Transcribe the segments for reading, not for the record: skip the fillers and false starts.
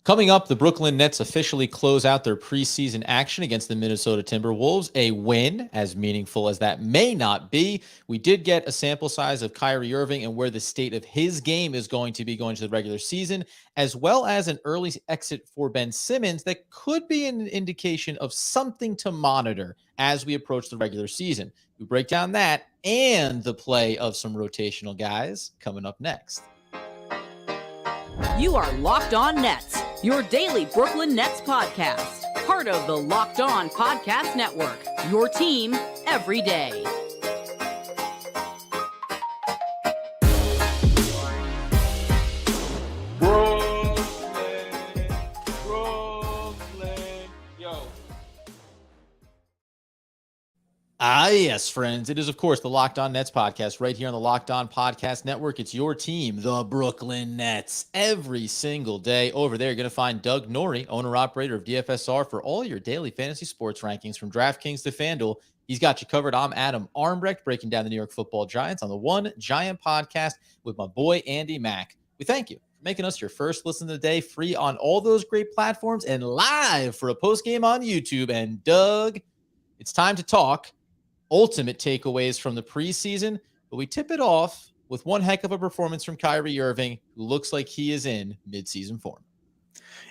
Coming up, the Brooklyn Nets officially close out their preseason action against the Minnesota Timberwolves. A win, as meaningful as that may not be. We did get a sample size of Kyrie Irving and where the state of his game is going to be going to the regular season, as well as an early exit for Ben Simmons that could be an indication of something to monitor as we approach the regular season. We break down that and the play of some rotational guys coming up next. You are Locked On Nets, your daily Brooklyn Nets podcast. Part of the Locked On Podcast Network, your team every day. Yes, friends. It is, of course, the Locked On Nets podcast right here on the Locked On Podcast Network. It's your team, the Brooklyn Nets, every single day. Over there, you're going to find Doug Norrie, owner-operator of DFSR, for all your daily fantasy sports rankings from DraftKings to FanDuel. He's got you covered. I'm Adam Armbrecht, breaking down the New York Football Giants on the One Giant podcast with my boy, Andy Mack. We thank you for making us your first listen of the day, free on all those great platforms and live for a postgame on YouTube. And Doug, it's time to talk ultimate takeaways from the preseason, but we tip it off with one heck of a performance from Kyrie Irving, who looks like he is in midseason form.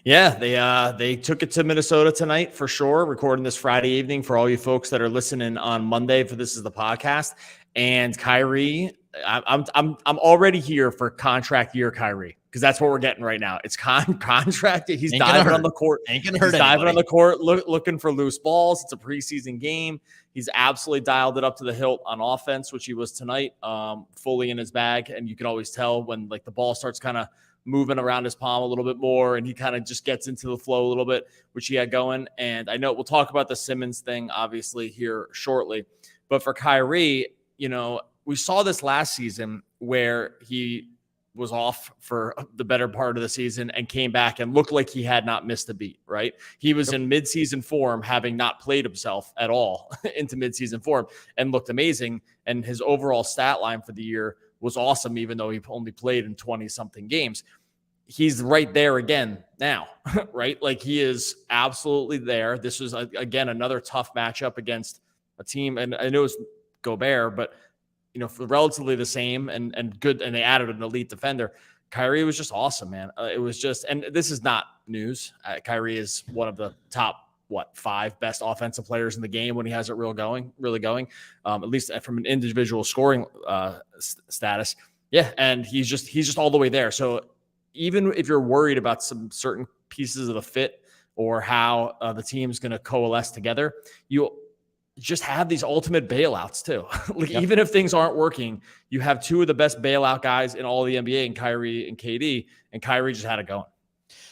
Yeah, they took it to Minnesota tonight for sure. Recording this Friday evening for all you folks that are listening on Monday. For this is the podcast, and Kyrie, I'm already here for contract year Kyrie, because that's what we're getting right now. It's contracted. He's diving on the court. Ain't gonna hurt. He's diving on the court, looking for loose balls. It's a preseason game. He's absolutely dialed it up to the hilt on offense, which he was tonight, fully in his bag. And you can always tell when like the ball starts kind of moving around his palm a little bit more, and he kind of just gets into the flow a little bit, which he had going. And I know we'll talk about the Simmons thing, obviously, here shortly. But for Kyrie, we saw this last season where he was off for the better part of the season and came back and looked like he had not missed a beat, right? He was in midseason form, having not played himself at all into midseason form, and looked amazing. And his overall stat line for the year was awesome, even though he only played in 20-something games. He's right there again now, right? Like, he is absolutely there. This was, again, another tough matchup against a team, and I know it was Golbert, but for relatively the same and good, and they added an elite defender. Kyrie was just awesome, man. It was just, and this is not news. Kyrie is one of the top, 5 best offensive players in the game when he has it really going, at least from an individual scoring status. Yeah, and he's just all the way there. So even if you're worried about some certain pieces of the fit or how the team's going to coalesce together, you just have these ultimate bailouts too. Even if things aren't working, you have 2 of the best bailout guys in all the NBA, in Kyrie and KD, and Kyrie just had it going.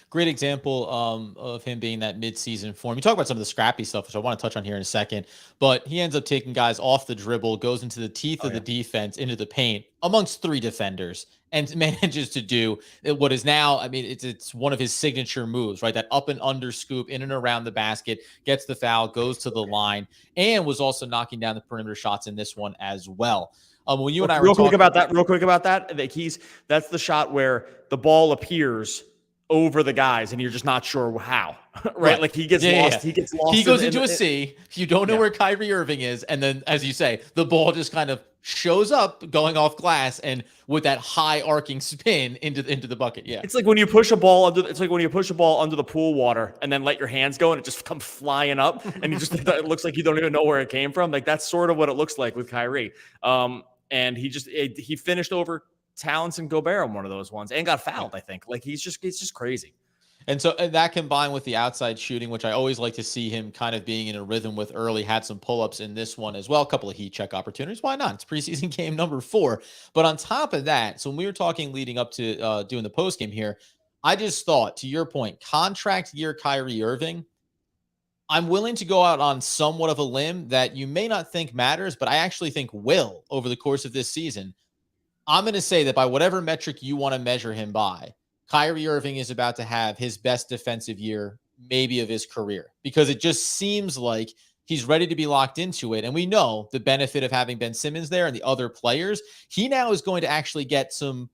Great example of him being that midseason form. You talk about some of the scrappy stuff, which I want to touch on here in a second, but he ends up taking guys off the dribble, goes into the teeth of the defense, into the paint amongst 3 defenders, and manages to do what is now, it's one of his signature moves, right? That up and under scoop in and around the basket, gets the foul, goes to the line, and was also knocking down the perimeter shots in this one as well. When you and I were talking about that, that's the shot where the ball appears over the guys and you're just not sure how, right? Like, he gets lost. Yeah. He gets lost. He goes into a C. You don't know where Kyrie Irving is. And then, as you say, the ball just kind of shows up going off glass and with that high arcing spin into the bucket. Yeah. It's like when you push a ball under the pool water and then let your hands go and it just comes flying up and it looks like you don't even know where it came from. Like, that's sort of what it looks like with Kyrie. And he finished over Towns and Golbert on one of those ones and got fouled, I think. Like, it's just crazy. And so that combined with the outside shooting, which I always like to see him kind of being in a rhythm with early, had some pull-ups in this one as well. A couple of heat check opportunities. Why not? It's preseason game number 4. But on top of that, so when we were talking leading up to doing the postgame here, I just thought, to your point, contract year Kyrie Irving, I'm willing to go out on somewhat of a limb that you may not think matters, but I actually think will over the course of this season. I'm going to say that by whatever metric you want to measure him by, Kyrie Irving is about to have his best defensive year, maybe of his career, because it just seems like he's ready to be locked into it. And we know the benefit of having Ben Simmons there and the other players. He now is going to actually get some,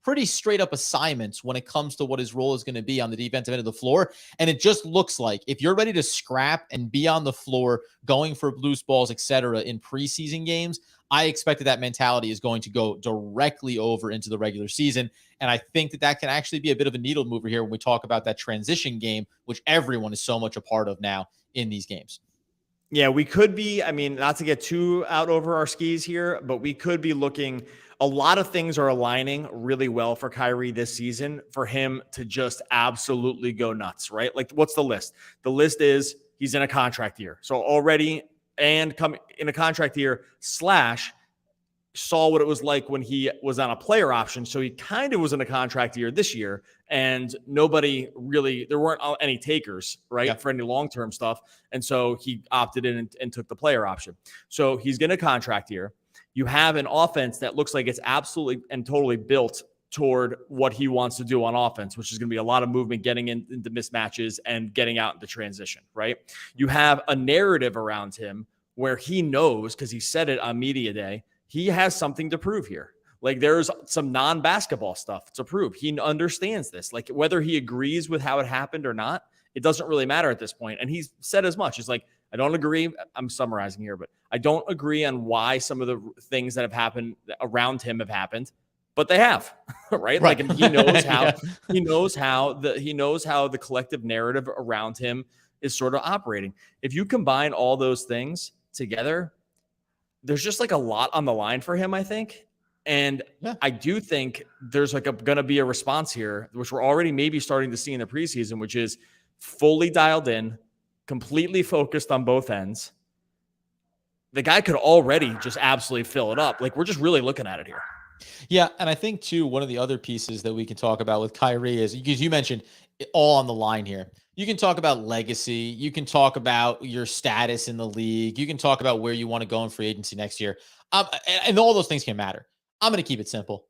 pretty straight up assignments when it comes to what his role is going to be on the defensive end of the floor. And it just looks like if you're ready to scrap and be on the floor, going for loose balls, etc., in preseason games, I expect that mentality is going to go directly over into the regular season. And I think that can actually be a bit of a needle mover here when we talk about that transition game, which everyone is so much a part of now in these games. Yeah, we could be, I mean, not to get too out over our skis here, but we could be looking, a lot of things are aligning really well for Kyrie this season for him to just absolutely go nuts, right? Like, what's the list? The list is he's in a contract year. So already, and coming in a contract year / saw what it was like when he was on a player option. So he kind of was in a contract year this year, and nobody really, there weren't any takers, right, for any long-term stuff. And so he opted in and took the player option. So he's getting a contract year. You have an offense that looks like it's absolutely and totally built toward what he wants to do on offense, which is going to be a lot of movement, getting into mismatches and getting out into transition, right? You have a narrative around him where he knows, because he said it on media day, he has something to prove here. Like, there's some non-basketball stuff to prove. He understands this. Like, whether he agrees with how it happened or not, it doesn't really matter at this point. And he's said as much. It's like, I don't agree. I'm summarizing here, but I don't agree on why some of the things that have happened around him have happened, but they have, right? Like, and he knows how, he knows how the collective narrative around him is sort of operating. If you combine all those things together, there's just like a lot on the line for him, I think. And I do think there's like going to be a response here, which we're already maybe starting to see in the preseason, which is fully dialed in, completely focused on both ends. The guy could already just absolutely fill it up. Like, we're just really looking at it here. Yeah. And I think too, one of the other pieces that we can talk about with Kyrie is, because you mentioned it all on the line here. You can talk about legacy. You can talk about your status in the league. You can talk about where you want to go in free agency next year. And all those things can matter. I'm going to keep it simple.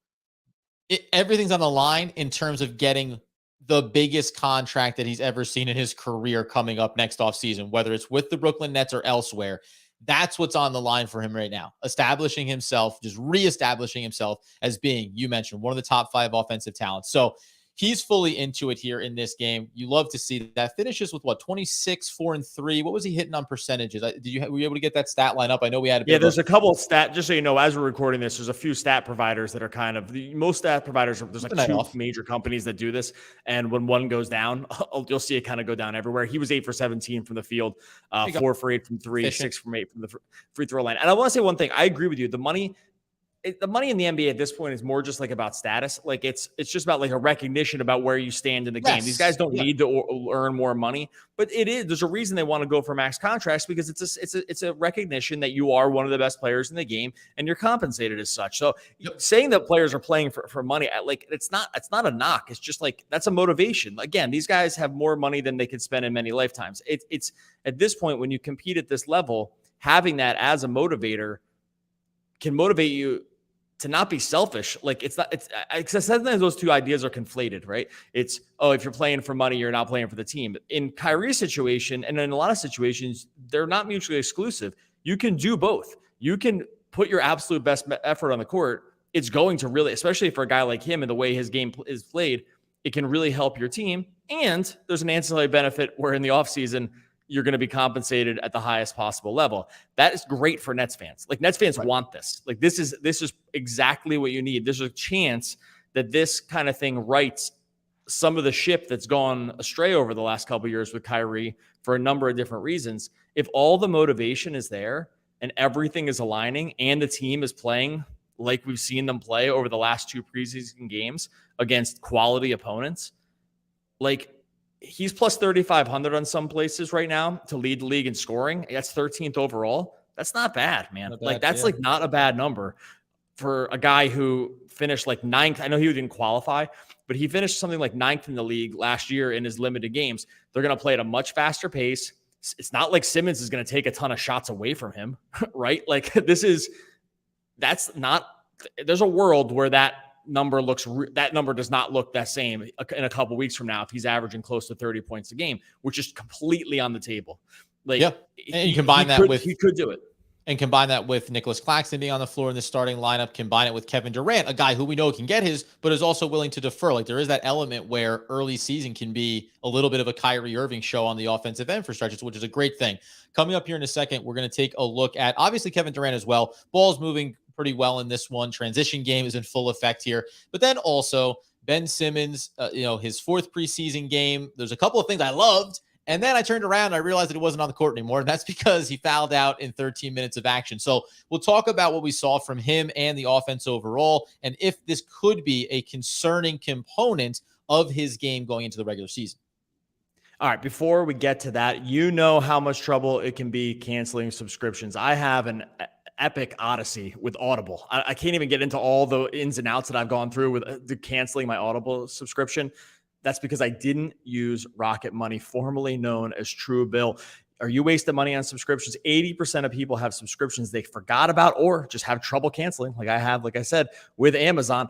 Everything's on the line in terms of getting the biggest contract that he's ever seen in his career coming up next offseason, whether it's with the Brooklyn Nets or elsewhere. That's what's on the line for him right now. Establishing himself, just reestablishing himself as being, you mentioned, one of the top 5 offensive talents. So he's fully into it here in this game. You love to see that. Finishes with what, 26, 4 and 3. What was he hitting on percentages? Were you able to get that stat line up? I know we had there's a couple of stat, just so you know, as we're recording this, there's a few stat providers that are kind of most stat providers. There's like 2 major companies that do this. And when one goes down, you'll see it kind of go down everywhere. He was 8 for 17 from the field, 4 for 8 from 3, 6 from 8 from the free throw line. And I want to say one thing. I agree with you. The money in the NBA at this point is more just like about status. Like, it's just about like a recognition about where you stand in the game. These guys don't need to earn more money, but there's a reason they want to go for max contracts, because it's a recognition that you are one of the best players in the game and you're compensated as such. So saying that players are playing for money, like, it's not a knock. It's just like, that's a motivation. Again, these guys have more money than they could spend in many lifetimes. It's at this point, when you compete at this level, having that as a motivator can motivate you to not be selfish. Like, sometimes those two ideas are conflated, right? It's, if you're playing for money, you're not playing for the team. In Kyrie's situation, and in a lot of situations, they're not mutually exclusive. You can do both. You can put your absolute best effort on the court. It's going to really, especially for a guy like him and the way his game is played, it can really help your team. And there's an ancillary benefit where in the offseason, you're going to be compensated at the highest possible level. That is great for Nets fans. Like, Nets fans want this. Like, this is exactly what you need. There's a chance that this kind of thing rights some of the ship that's gone astray over the last couple of years with Kyrie for a number of different reasons. If all the motivation is there and everything is aligning and the team is playing like we've seen them play over the last 2 preseason games against quality opponents, like, he's plus 3,500 on some places right now to lead the league in scoring. That's 13th overall. That's not bad, man. That's not a bad number for a guy who finished like 9th. I know he didn't qualify, but he finished something like 9th in the league last year in his limited games. They're going to play at a much faster pace. It's not like Simmons is going to take a ton of shots away from him, right? Like, there's a world where that number does not look that same in a couple weeks from now if he's averaging close to 30 points a game, which is completely on the table. Like, and you combine that with, he could do it. And combine that with Nicholas Claxton being on the floor in the starting lineup, combine it with Kevin Durant, a guy who we know can get his, but is also willing to defer. Like there is that element where early season can be a little bit of a Kyrie Irving show on the offensive end for stretches, which is a great thing. Coming up here in a second, we're going to take a look at obviously Kevin Durant as well. Ball's moving pretty well in this one. Transition game is in full effect here. But then also Ben Simmons, his fourth preseason game. There's a couple of things I loved. And then I turned around and I realized that it wasn't on the court anymore. And that's because he fouled out in 13 minutes of action. So we'll talk about what we saw from him and the offense overall, and if this could be a concerning component of his game going into the regular season. All right, before we get to that, you know how much trouble it can be canceling subscriptions. I have an epic odyssey with Audible. I can't even get into all the ins and outs that I've gone through with canceling my Audible subscription. That's because I didn't use Rocket Money, formerly known as Truebill. Are you wasting money on subscriptions? 80% of people have subscriptions they forgot about or just have trouble canceling. Like I have, like I said, with Amazon.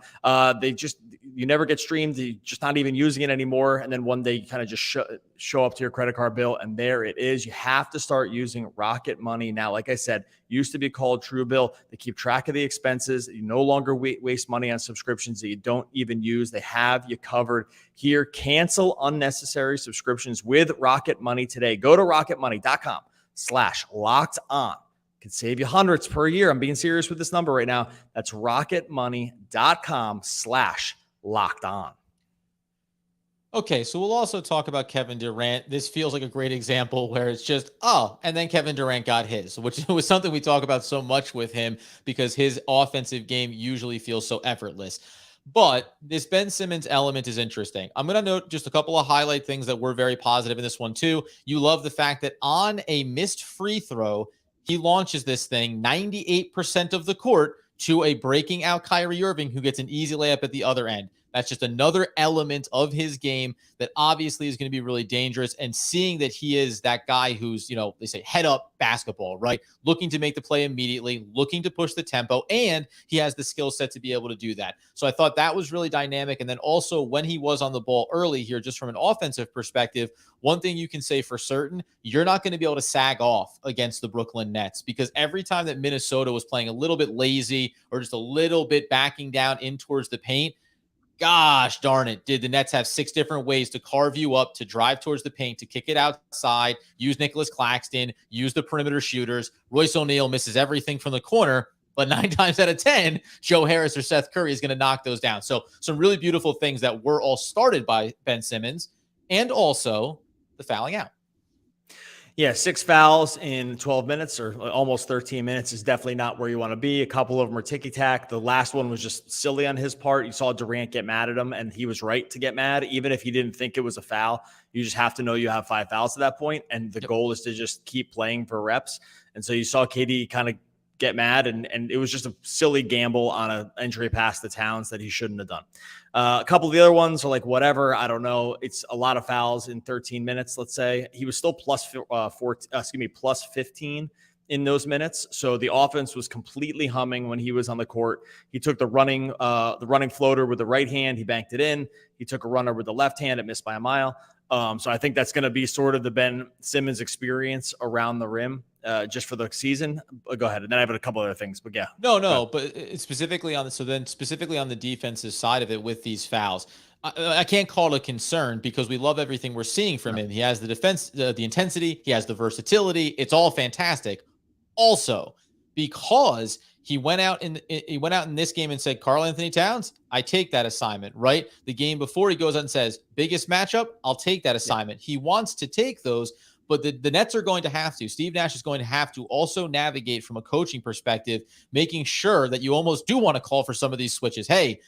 You never get streamed. You're just not even using it anymore. And then one day you kind of just show up to your credit card bill and there it is. You have to start using Rocket Money now. Like I said, used to be called Truebill. They keep track of the expenses. You no longer waste money on subscriptions that you don't even use. They have you covered here. Cancel unnecessary subscriptions with Rocket Money today. Go to rocketmoney.com/locked-on. Can save you hundreds per year. I'm being serious with this number right now. That's rocketmoney.com/locked-on. Okay, so we'll also talk about Kevin Durant. This feels like a great example where it's just, and then Kevin Durant got his, which was something we talk about so much with him because his offensive game usually feels so effortless. But this Ben Simmons element is interesting. I'm going to note just a couple of highlight things that were very positive in this one too. You love the fact that on a missed free throw, he launches this thing 98% of the court to a breaking out Kyrie Irving who gets an easy layup at the other end. That's just another element of his game that obviously is going to be really dangerous. And seeing that he is that guy who's, they say head up basketball, right? Looking to make the play immediately, looking to push the tempo, and he has the skill set to be able to do that. So I thought that was really dynamic. And then also when he was on the ball early here, just from an offensive perspective, one thing you can say for certain, you're not going to be able to sag off against the Brooklyn Nets because every time that Minnesota was playing a little bit lazy or just a little bit backing down in towards the paint, gosh darn it, did the Nets have 6 different ways to carve you up, to drive towards the paint, to kick it outside, use Nicholas Claxton, use the perimeter shooters. Royce O'Neal misses everything from the corner, but 9 times out of 10, Joe Harris or Seth Curry is going to knock those down. So some really beautiful things that were all started by Ben Simmons and also the fouling out. Yeah, 6 fouls in 12 minutes or almost 13 minutes is definitely not where you want to be. A couple of them were ticky-tack. The last one was just silly on his part. You saw Durant get mad at him, and he was right to get mad. Even if he didn't think it was a foul, you just have to know you have 5 fouls at that point, and the goal is to just keep playing for reps. And so you saw KD kind of get mad, and it was just a silly gamble on an entry pass to Towns that he shouldn't have done. A couple of the other ones are like, whatever, I don't know. It's a lot of fouls in 13 minutes, let's say. He was still plus 15 in those minutes. So the offense was completely humming when he was on the court. He took the running floater with the right hand. He banked it in. He took a runner with the left hand. It missed by a mile. So I think that's going to be sort of the Ben Simmons experience around the rim just for the season. Go ahead. And then I have a couple other things, but yeah. No, but specifically on the defensive side of it with these fouls, I can't call it a concern because we love everything we're seeing from him. He has the defense, the intensity, he has the versatility. It's all fantastic. Also, because he went out in this game and said, Karl Anthony Towns, I take that assignment, right? The game before he goes out and says, biggest matchup, I'll take that assignment. Yeah. He wants to take those, but the Nets are going to have to. Steve Nash is going to have to also navigate from a coaching perspective, making sure that you almost do want to call for some of these switches. Hey,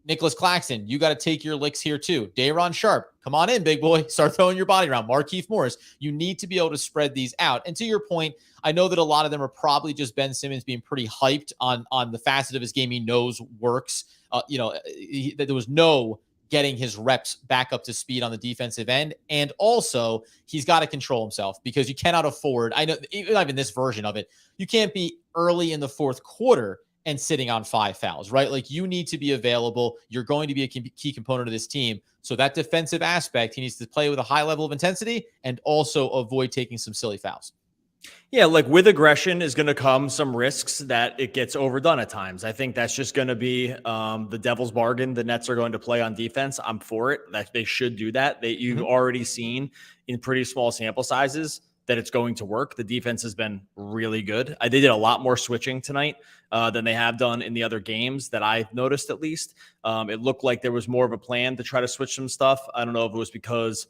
Nicholas Claxton, you got to take your licks here too. Day'Ron Sharpe, come on in, big boy. Start throwing your body around. Markieff Morris, you need to be able to spread these out. And to your point, I know that a lot of them are probably just Ben Simmons being pretty hyped on the facet of his game he knows works. There was no getting his reps back up to speed on the defensive end. And also, he's got to control himself because you cannot afford, I know, even this version of it, you can't be early in the fourth quarter and sitting on 5 fouls, right? Like you need to be available. You're going to be a key component of this team. So that defensive aspect, he needs to play with a high level of intensity and also avoid taking some silly fouls. Yeah, like with aggression is going to come some risks that it gets overdone at times. I think that's just going to be the devil's bargain the Nets are going to play on defense. I'm for it. That they should do that. You've already seen in pretty small sample sizes that it's going to work. The defense has been really good. They did a lot more switching tonight than they have done in the other games that I've noticed, at least. It looked like there was more of a plan to try to switch some stuff. I don't know if it was because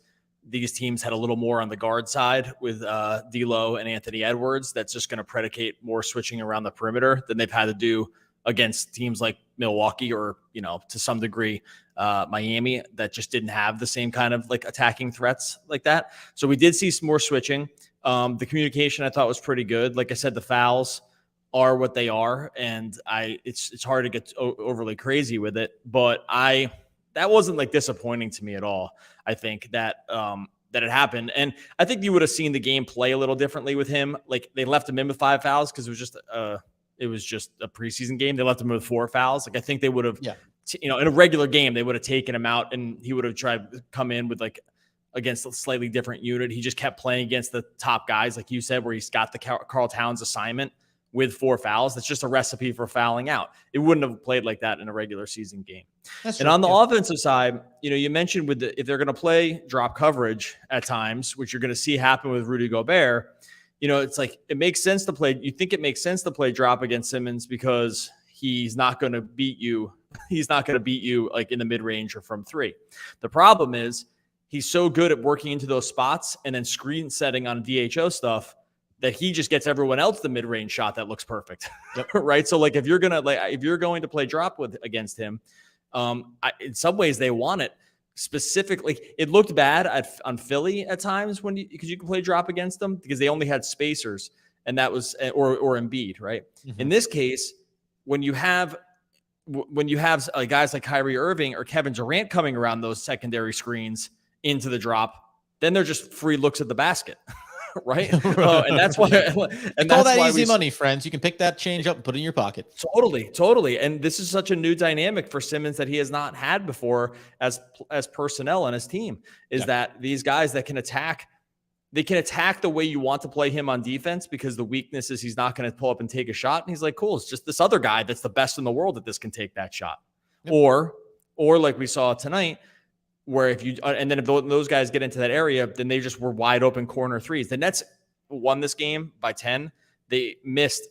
these teams had a little more on the guard side with D'Lo and Anthony Edwards. That's just going to predicate more switching around the perimeter than they've had to do against teams like Milwaukee or, to some degree, Miami, that just didn't have the same kind of like attacking threats like that. So we did see some more switching. The communication I thought was pretty good. Like I said, the fouls are what they are, and it's hard to get overly crazy with it, but that wasn't like disappointing to me at all. I think that it happened. And I think you would have seen the game play a little differently with him. Like they left him in with 5 fouls because it was just a preseason game. They left him with 4 fouls. Like I think they would have, in a regular game, they would have taken him out and he would have tried to come in with like against a slightly different unit. He just kept playing against the top guys, like you said, where he's got the Karl Towns assignment with 4 fouls. That's just a recipe for fouling out. It wouldn't have played like that in a regular seseason game. That's true. On the offensive side, you mentioned if they're going to play drop coverage at times, which you're going to see happen with Rudy Gobert, it's like it makes sense to play. You think it makes sense to play drop against Simmons because he's not going to beat you. He's not going to beat you like in the mid range or from 3. The problem is he's so good at working into those spots and then screen setting on DHO stuff that he just gets everyone else the mid-range shot that looks perfect. Right. So like if you're going to play drop against him, in some ways they want it specifically. It looked bad on Philly at times because you can play drop against them because they only had spacers, and that was or Embiid, right? Mm-hmm. In this case, when you have guys like Kyrie Irving or Kevin Durant coming around those secondary screens into the drop, then they're just free looks at the basket. Right. And that's why, and call that easy money, friends. You can pick that change up and put it in your pocket. Totally. And this is such a new dynamic for Simmons that he has not had before as personnel on his team is that these guys that can attack, they can attack the way you want to play him on defense because the weakness is he's not going to pull up and take a shot. And he's like, cool. It's just this other guy that's the best in the world that this can take that shot. Yep. Or like we saw tonight, where if those guys get into that area, then they just were wide open corner threes. The Nets won this game by 10. They missed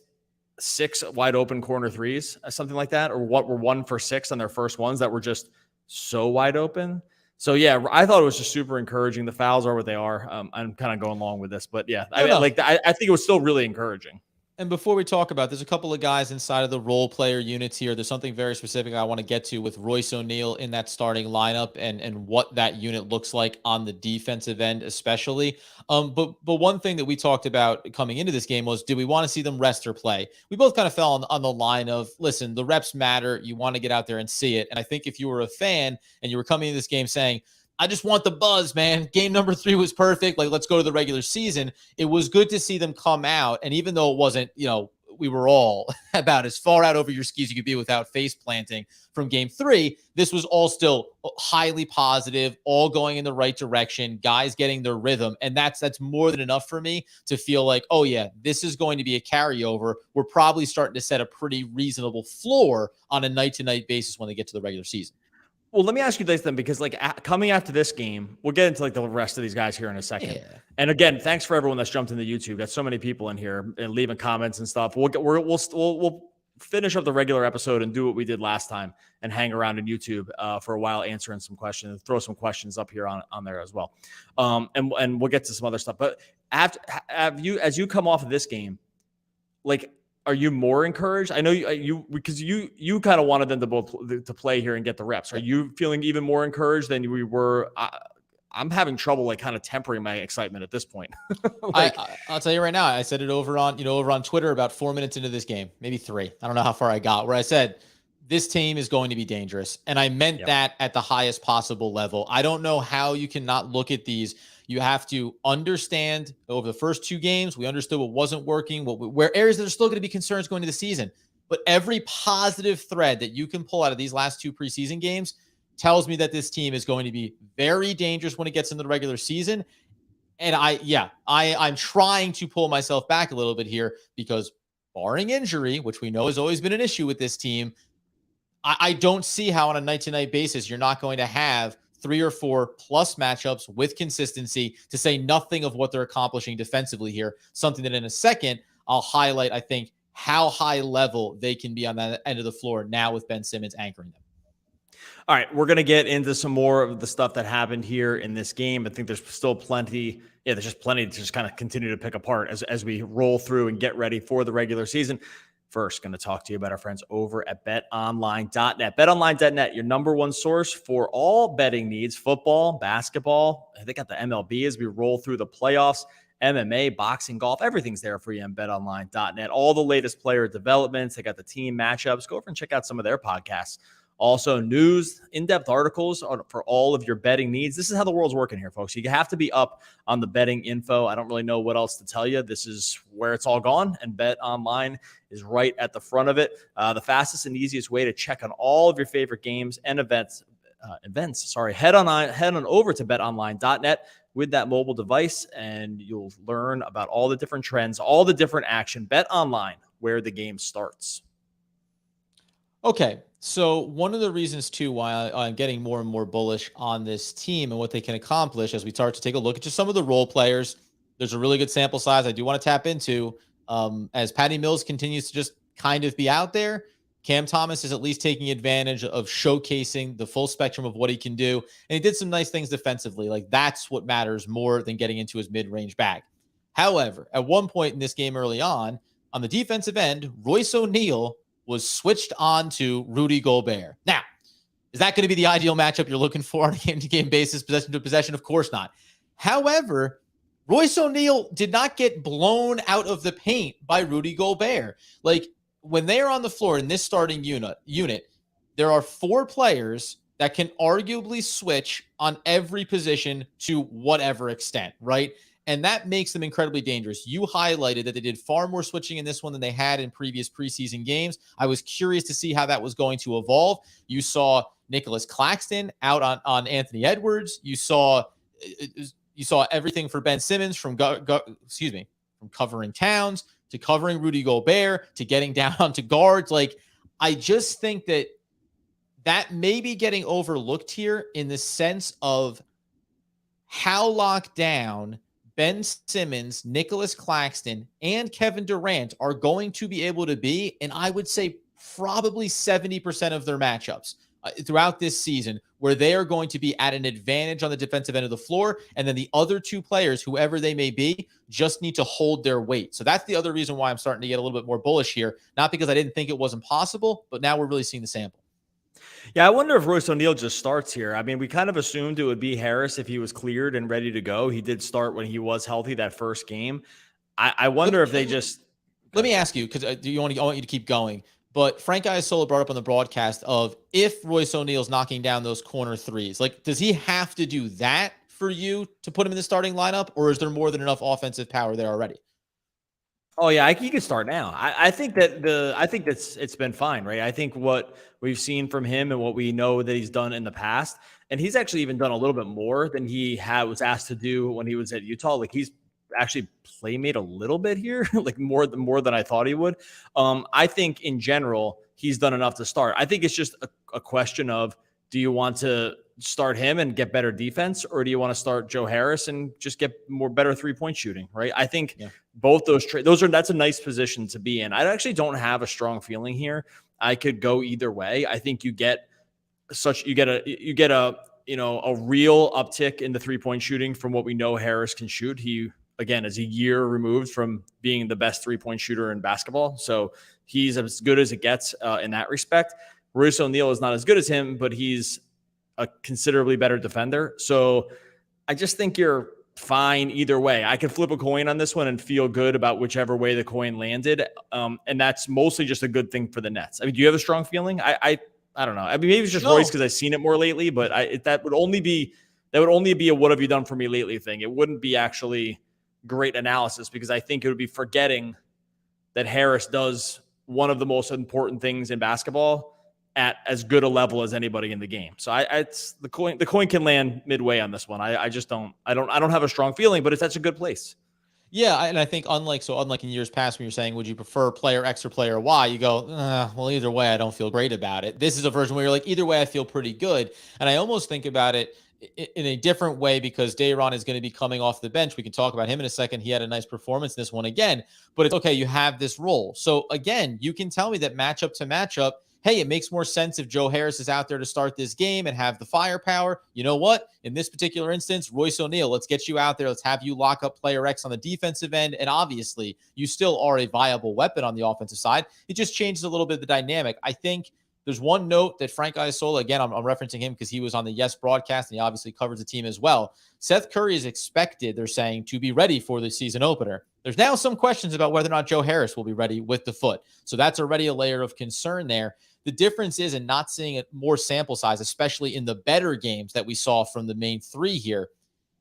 6 wide open corner threes, something like that, or what were 1 for 6 on their first ones that were just so wide open. So yeah, I thought it was just super encouraging. The fouls are what they are. I'm kind of going along with this, but yeah, I think it was still really encouraging. And before we talk about, there's a couple of guys inside of the role player units here. There's something very specific I want to get to with Royce O'Neal in that starting lineup and what that unit looks like on the defensive end, especially. But one thing that we talked about coming into this game was, do we want to see them rest or play? We both kind of fell on the line of, listen, the reps matter. You want to get out there and see it. And I think if you were a fan and you were coming into this game saying, I just want the buzz, man. Game number 3 was perfect. Like, let's go to the regular season. It was good to see them come out. And even though it wasn't, we were all about as far out over your skis you could be without face planting from game 3, this was all still highly positive, all going in the right direction, guys getting their rhythm. And that's more than enough for me to feel like, oh yeah, this is going to be a carryover. We're probably starting to set a pretty reasonable floor on a night-to-night basis when they get to the regular season. Well, let me ask you this then, because coming after this game, we'll get into like the rest of these guys here in a second. Yeah. And again, thanks for everyone that's jumped into YouTube. Got so many people in here and leaving comments and stuff. We'll finish up the regular episode and do what we did last time and hang around in YouTube for a while, answering some questions, throw some questions up here on there as well. And we'll get to some other stuff. But as you come off of this game, like, are you more encouraged? I know because you kind of wanted them to play here and get the reps. Are you feeling even more encouraged than we were? I'm having trouble like kind of tempering my excitement at this point. I'll tell you right now. I said it over on Twitter about 4 minutes into this game, maybe 3. I don't know how far I got. Where I said this team is going to be dangerous, and I meant that at the highest possible level. I don't know how you can not look at these. You have to understand over the first 2 games, we understood what wasn't working, where areas that are still going to be concerns going into the season. But every positive thread that you can pull out of these last 2 preseason games tells me that this team is going to be very dangerous when it gets into the regular season. And I'm trying to pull myself back a little bit here because barring injury, which we know has always been an issue with this team, I don't see how on a night-to-night basis you're not going to have 3 or 4 plus matchups with consistency, to say nothing of what they're accomplishing defensively here. Something that in a second I'll highlight, I think, how high level they can be on that end of the floor now with Ben Simmons anchoring them. All right, we're going to get into some more of the stuff that happened here in this game. I think there's still plenty. Yeah, there's just plenty to just kind of continue to pick apart as we roll through and get ready for the regular season. First, going to talk to you about our friends over at betonline.net. Betonline.net, your number one source for all betting needs: football, basketball. They got the MLB as we roll through the playoffs, MMA, boxing, golf. Everything's there for you on betonline.net. All the latest player developments. They got the team matchups. Go over and check out some of their podcasts. Also, news, in-depth articles for all of your betting needs. This is how the world's working here, folks. You have to be up on the betting info. I don't really know what else to tell you. This is where it's all gone, and Bet Online is right at the front of it. The fastest and easiest way to check on all of your favorite games and events. Head on over to betonline.net with that mobile device, and you'll learn about all the different trends, all the different action. Bet Online, where the game starts. Okay, so one of the reasons, too, why I'm getting more and more bullish on this team and what they can accomplish as we start to take a look at just some of the role players. There's a really good sample size I do want to tap into. As Patty Mills continues to just kind of be out there, Cam Thomas is at least taking advantage of showcasing the full spectrum of what he can do. And he did some nice things defensively. Like, that's what matters more than getting into his mid-range bag. However, at one point in this game early on the defensive end, Royce O'Neal was switched on to Rudy Golbert. Now, is that going to be the ideal matchup you're looking for on a game-to-game basis, possession to possession? Of course not. However, Royce O'Neal did not get blown out of the paint by Rudy Gobert. Like, when they are on the floor in this starting unit, there are 4 players that can arguably switch on every position to whatever extent, right? And that makes them incredibly dangerous. You highlighted that they did far more switching in this one than they had in previous preseason games. I was curious to see how that was going to evolve. You saw Nicholas Claxton out on Anthony Edwards. You saw everything for Ben Simmons from covering Towns to covering Rudy Gobert to getting down to guards. Like, I just think that may be getting overlooked here in the sense of how locked down Ben Simmons, Nicholas Claxton, and Kevin Durant are going to be able to be, and I would say probably 70% of their matchups throughout this season, where they are going to be at an advantage on the defensive end of the floor, and then the other 2 players, whoever they may be, just need to hold their weight. So that's the other reason why I'm starting to get a little bit more bullish here, not because I didn't think it wasn't possible, but now we're really seeing the sample. Yeah, I wonder if Royce O'Neal just starts here. I mean, we kind of assumed it would be Harris if he was cleared and ready to go. He did start when he was healthy that first game. I wonder if they just... Let me ask you, because I want you to keep going, but Frank Iasola brought up on the broadcast of if Royce O'Neal's knocking down those corner threes, like, does he have to do that for you to put him in the starting lineup, or is there more than enough offensive power there already? Oh yeah, he can start now. I think that's it's been fine, right? I think what we've seen from him and what we know that he's done in the past, and he's actually even done a little bit more than he was asked to do when he was at Utah. Like, he's actually playmade a little bit here, like more than I thought he would. I think in general he's done enough to start. I think it's just a question of, do you want to start him and get better defense, or do you want to start Joe Harris and just get better 3-point shooting, right? I think both that's a nice position to be in. I actually don't have a strong feeling here. I could go either way. I think you get a real uptick in the 3-point shooting from what we know Harris can shoot. He, again, is a year removed from being the best 3-point shooter in basketball, so he's as good as it gets in that respect. Royce O'Neal is not as good as him, but he's a considerably better defender. So I just think you're fine either way. I can flip a coin on this one and feel good about whichever way the coin landed. And that's mostly just a good thing for the Nets. I mean, do you have a strong feeling? I don't know. I mean, maybe it's just Royce because I've seen it more lately, but that would only be a what have you done for me lately thing. It wouldn't be actually great analysis, because I think it would be forgetting that Harris does one of the most important things in basketball, at as good a level as anybody in the game. So it's the coin can land midway on this one. I don't have a strong feeling, but it's such a good place. Yeah, and I think unlike in years past when you're saying, would you prefer player X or player Y? You go, well, either way, I don't feel great about it. This is a version where you're like, either way, I feel pretty good. And I almost think about it in a different way because Day'Ron is going to be coming off the bench. We can talk about him in a second. He had a nice performance in this one again, but it's okay. You have this role. So again, you can tell me that matchup to matchup, hey, it makes more sense if Joe Harris is out there to start this game and have the firepower. You know what? In this particular instance, Royce O'Neal, let's get you out there. Let's have you lock up player X on the defensive end. And obviously, you still are a viable weapon on the offensive side. It just changes a little bit of the dynamic. I think there's one note that Frank Isola, again, I'm referencing him because he was on the Yes broadcast and he obviously covers the team as well. Seth Curry is expected, they're saying, to be ready for the season opener. There's now some questions about whether or not Joe Harris will be ready with the foot. So that's already a layer of concern there. The difference is in not seeing a more sample size, especially in the better games that we saw from the main three here,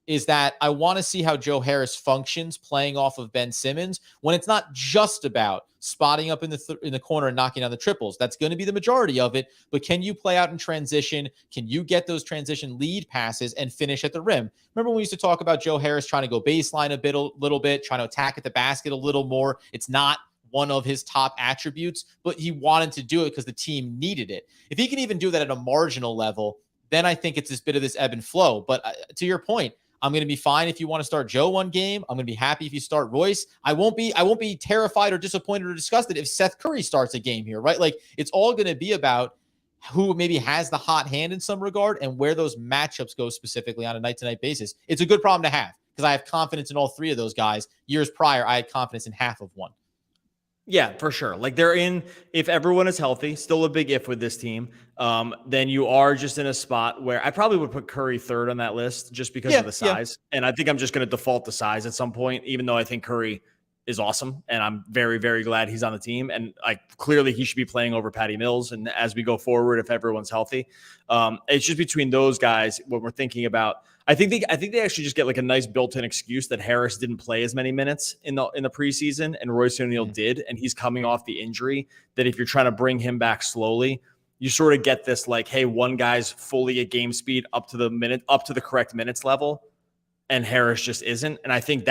is that I want to see how Joe Harris functions playing off of Ben Simmons when it's not just about spotting up in the corner and knocking down the triples. That's going to be the majority of it, but can you play out in transition? Can you get those transition lead passes and finish at the rim? Remember when we used to talk about Joe Harris trying to go baseline a little bit, trying to attack at the basket a little more? It's not one of his top attributes, but he wanted to do it because the team needed it. If he can even do that at a marginal level, then I think it's this bit of this ebb and flow. But to your point, I'm going to be fine if you want to start Joe one game. I'm going to be happy if you start Royce. I won't be terrified or disappointed or disgusted if Seth Curry starts a game here, right? Like it's all going to be about who maybe has the hot hand in some regard and where those matchups go specifically on a night-to-night basis. It's a good problem to have because I have confidence in all three of those guys. Years prior, I had confidence in half of one. Yeah, for sure. Like if everyone is healthy, still a big if with this team, then you are just in a spot where I probably would put Curry third on that list just because of the size. Yeah. And I think I'm just going to default to size at some point, even though I think Curry is awesome. And I'm very, very glad he's on the team. And clearly he should be playing over Patty Mills. And as we go forward, if everyone's healthy, it's just between those guys when we're thinking about, I think they actually just get like a nice built-in excuse that Harris didn't play as many minutes in the preseason and Royce O'Neal did, and he's coming off the injury. That if you're trying to bring him back slowly, you sort of get this like, hey, one guy's fully at game speed up to the correct minutes level, and Harris just isn't. And I think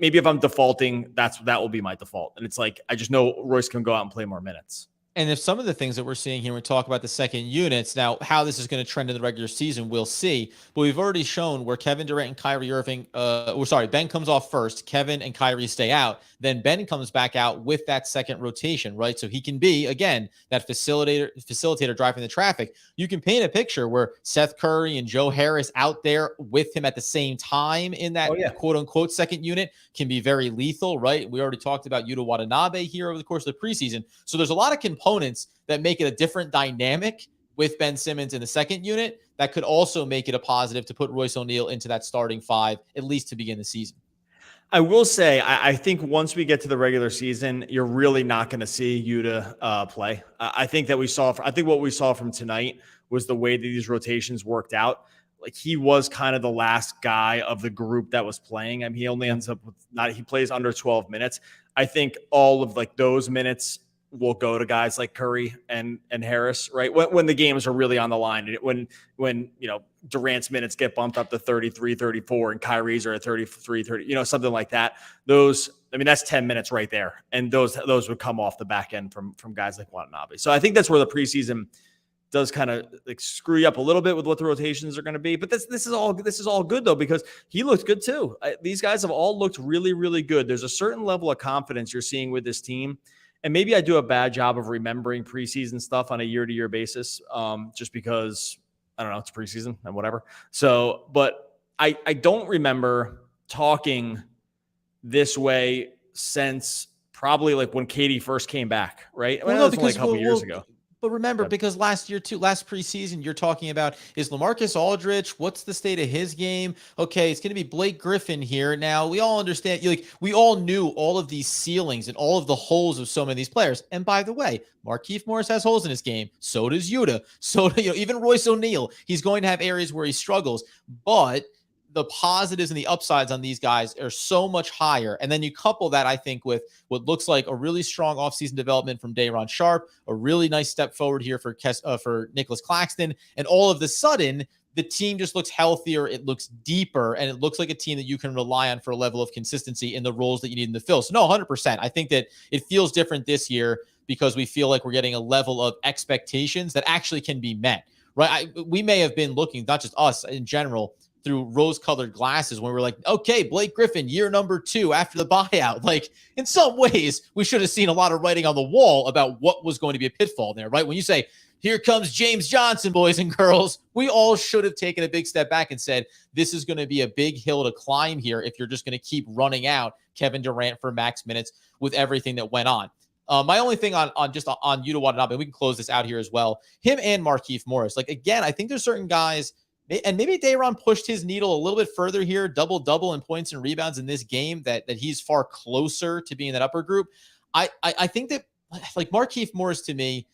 maybe if I'm defaulting, that will be my default. And it's like I just know Royce can go out and play more minutes. And if some of the things that we're seeing here, we talk about the second units. Now, how this is going to trend in the regular season, we'll see. But we've already shown where Kevin Durant and Kyrie Irving, Ben comes off first, Kevin and Kyrie stay out. Then Ben comes back out with that second rotation, right? So he can be, again, that facilitator driving the traffic. You can paint a picture where Seth Curry and Joe Harris out there with him at the same time in that quote-unquote second unit can be very lethal, right? We already talked about Yuta Watanabe here over the course of the preseason. So there's a lot of components that make it a different dynamic with Ben Simmons in the second unit that could also make it a positive to put Royce O'Neal into that starting five, at least to begin the season. I will say, I think once we get to the regular season, you're really not going to see Yuta play. I think what we saw from tonight was the way that these rotations worked out. Like he was kind of the last guy of the group that was playing. I mean, he only ends up with he plays under 12 minutes. I think all of like those minutes will go to guys like Curry and Harris, right? When the games are really on the line, when Durant's minutes get bumped up to 33, 34 and Kyrie's are at 33, 30, something like that. That's 10 minutes right there. And those would come off the back end from guys like Watanabe. So I think that's where the preseason does kind of like screw you up a little bit with what the rotations are going to be. But this is all good though, because he looked good too. These guys have all looked really, really good. There's a certain level of confidence you're seeing with this team. And maybe I do a bad job of remembering preseason stuff on a year-to-year basis, just because, I don't know, it's preseason and whatever. So, but I don't remember talking this way since probably like when Katie first came back, right? Well, that was only a couple years ago. But remember, because last preseason, you're talking about, is LaMarcus Aldridge, what's the state of his game? Okay, it's going to be Blake Griffin here. Now, we all understand, we all knew all of these ceilings and all of the holes of so many of these players. And by the way, Markieff Morris has holes in his game. So does Yuta. So, even Royce O'Neal, he's going to have areas where he struggles. But the positives and the upsides on these guys are so much higher. And then you couple that, I think, with what looks like a really strong offseason development from Day'Ron Sharpe, a really nice step forward here for Nicholas Claxton. And all of the sudden, the team just looks healthier. It looks deeper, and it looks like a team that you can rely on for a level of consistency in the roles that you need in the fill. So no, 100%. I think that it feels different this year because we feel like we're getting a level of expectations that actually can be met, right? We may have been looking, not just us in general, through rose-colored glasses when we're like, okay, Blake Griffin, year number 2 after the buyout. Like, in some ways, we should have seen a lot of writing on the wall about what was going to be a pitfall there, right? When you say, here comes James Johnson, boys and girls, we all should have taken a big step back and said, this is going to be a big hill to climb here if you're just going to keep running out Kevin Durant for max minutes with everything that went on. My only thing on Yuta Watanabe, we can close this out here as well. Him and Markieff Morris. Like, again, I think there's certain guys, and maybe Day'Ron pushed his needle a little bit further here, double in points and rebounds in this game, that he's far closer to being that upper group. I think that, like, Markieff Morris to me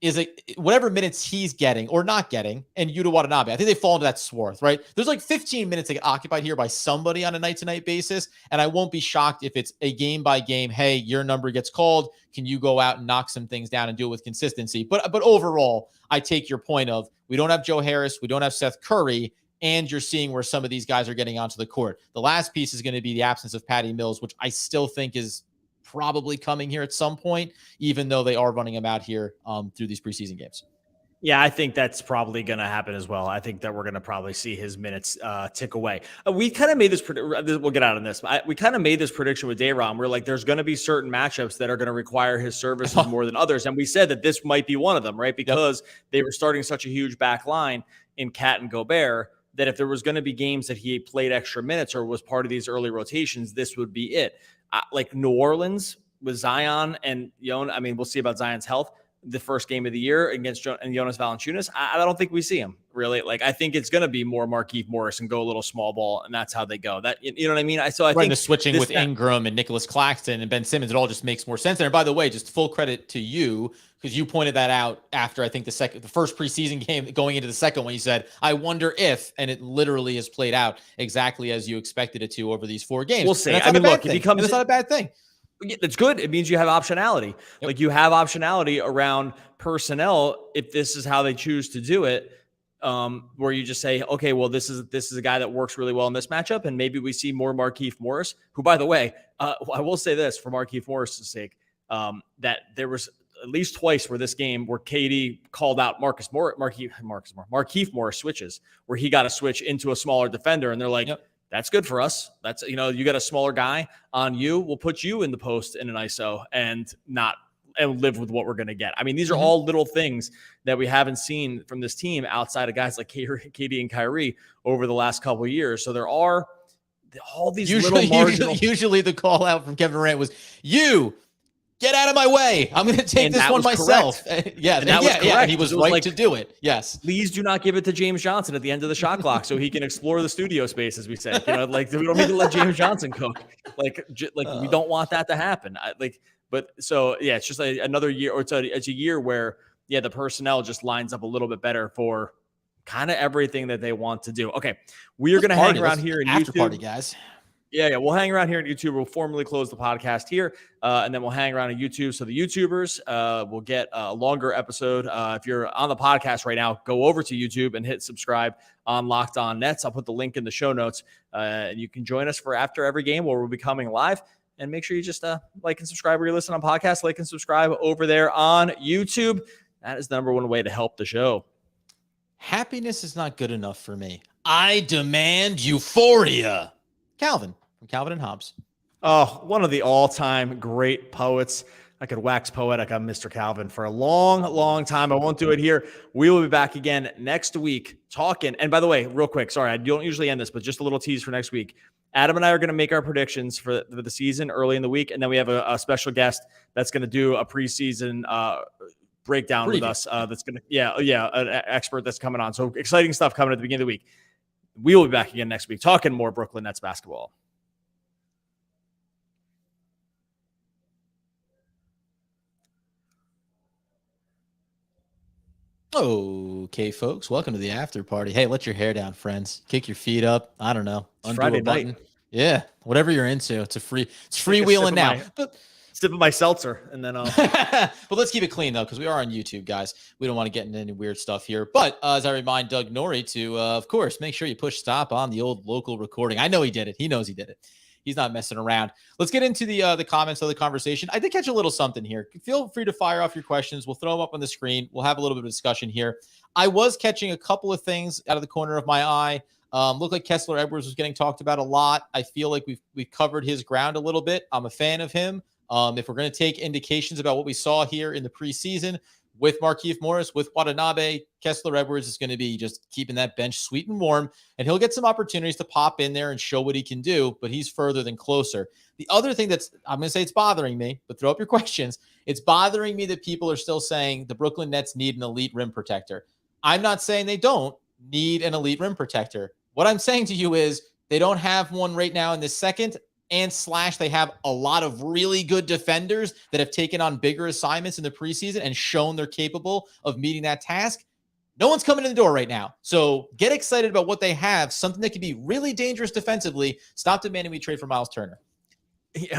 is whatever minutes he's getting or not getting, and Yuta Watanabe, I think they fall into that swath, right? There's like 15 minutes that get occupied here by somebody on a night-to-night basis, and I won't be shocked if it's a game-by-game, hey, your number gets called, can you go out and knock some things down and do it with consistency? But overall, I take your point of, we don't have Joe Harris, we don't have Seth Curry, and you're seeing where some of these guys are getting onto the court. The last piece is going to be the absence of Patty Mills, which I still think is probably coming here at some point, even though they are running him out here through these preseason games. Yeah, I think that's probably going to happen as well. I think that we're going to probably see his minutes tick away. We kind of made this, we'll get out on this. We kind of made this prediction with Day'Ron. We're like, there's going to be certain matchups that are going to require his services more than others. And we said that this might be one of them, right? Because they were starting such a huge back line in Cat and Gobert that if there was going to be games that he played extra minutes or was part of these early rotations, this would be it. Like New Orleans with Zion and I mean, we'll see about Zion's health. The first game of the year against Jonas Valanciunas, I don't think we see him really. Like, I think it's going to be more Markieff Morris and go a little small ball, and that's how they go. That, you know what I mean? I think the switching with Ingram and Nicholas Claxton and Ben Simmons, it all just makes more sense. And by the way, just full credit to you, because you pointed that out after I think the first preseason game going into the second one. You said, I wonder if, and it literally has played out exactly as you expected it to over these 4 games. We'll see. I mean, look, it's not a bad thing. It's good. It means you have optionality. Yep. Like, you have optionality around personnel if this is how they choose to do it, where you just say, okay, well, this is a guy that works really well in this matchup, and maybe we see more Markieff Morris, who, by the way, I will say this for Markieff Morris' sake, that there was at least twice where this game where KD called out Markieff Morris switches, where he got a switch into a smaller defender, and they're like, yep, that's good for us. That's, you got a smaller guy on you. We'll put you in the post in an ISO and live with what we're going to get. I mean, these are all little things that we haven't seen from this team outside of guys like KD and Kyrie over the last couple of years. So there are all these little marginal. Usually the call out from Kevin Durant was, you get out of my way. I'm going to take this one myself. Yeah. And he was right to do it. Yes. Please do not give it to James Johnson at the end of the shot clock so he can explore the studio space, as we said. Like, we don't need to let James Johnson cook. We don't want that to happen. It's just another year, or it's a year where, the personnel just lines up a little bit better for kind of everything that they want to do. Okay. We are going to hang around here in after YouTube. Party, guys. Yeah, we'll hang around here on YouTube. We'll formally close the podcast here, and then we'll hang around on YouTube. So the YouTubers will get a longer episode. If you're on the podcast right now, go over to YouTube and hit subscribe on Locked On Nets. I'll put the link in the show notes, and you can join us for after every game where we'll be coming live. And make sure you just like and subscribe where you listen on podcasts. Like and subscribe over there on YouTube. That is the number one way to help the show. Happiness is not good enough for me. I demand euphoria. Calvin. From Calvin and Hobbes. Oh, one of the all-time great poets. I could wax poetic on Mr. Calvin for a long, long time. I won't do it here. We will be back again next week talking. And by the way, real quick, sorry, I don't usually end this, but just a little tease for next week. Adam and I are going to make our predictions for the season early in the week. And then we have a special guest that's going to do a preseason breakdown with us. That's going to, an expert that's coming on. So exciting stuff coming at the beginning of the week. We will be back again next week talking more Brooklyn Nets basketball. Okay, folks, welcome to the after party. Hey, let your hair down, friends. Kick your feet up. I don't know. It's Undo Friday a button. night. Yeah, whatever you're into. It's Take a freewheeling now. Sip of my seltzer, and then but let's keep it clean though, because we are on YouTube, guys. We don't want to get into any weird stuff here. But as I remind Doug Norrie to, of course, make sure you push stop on the old local recording. I know he did it. He knows he did it. He's not messing around. Let's get into the comments of the conversation. I did catch a little something here. Feel free to fire off your questions. We'll throw them up on the screen. We'll have a little bit of discussion here. I was catching a couple of things out of the corner of my eye. Looked like Kessler Edwards was getting talked about a lot. I feel like we've covered his ground a little bit. I'm a fan of him. If we're going to take indications about what we saw here in the preseason with Markieff Morris, with Watanabe, Kessler Edwards is going to be just keeping that bench sweet and warm, and he'll get some opportunities to pop in there and show what he can do, but he's further than closer. The other thing I'm going to say it's bothering me, but throw up your questions. It's bothering me that people are still saying the Brooklyn Nets need an elite rim protector. I'm not saying they don't need an elite rim protector. What I'm saying to you is they don't have one right now in this second, and / they have a lot of really good defenders that have taken on bigger assignments in the preseason and shown they're capable of meeting that task. No one's coming in the door right now. So get excited about what they have, something that could be really dangerous defensively. Stop demanding we trade for Miles Turner.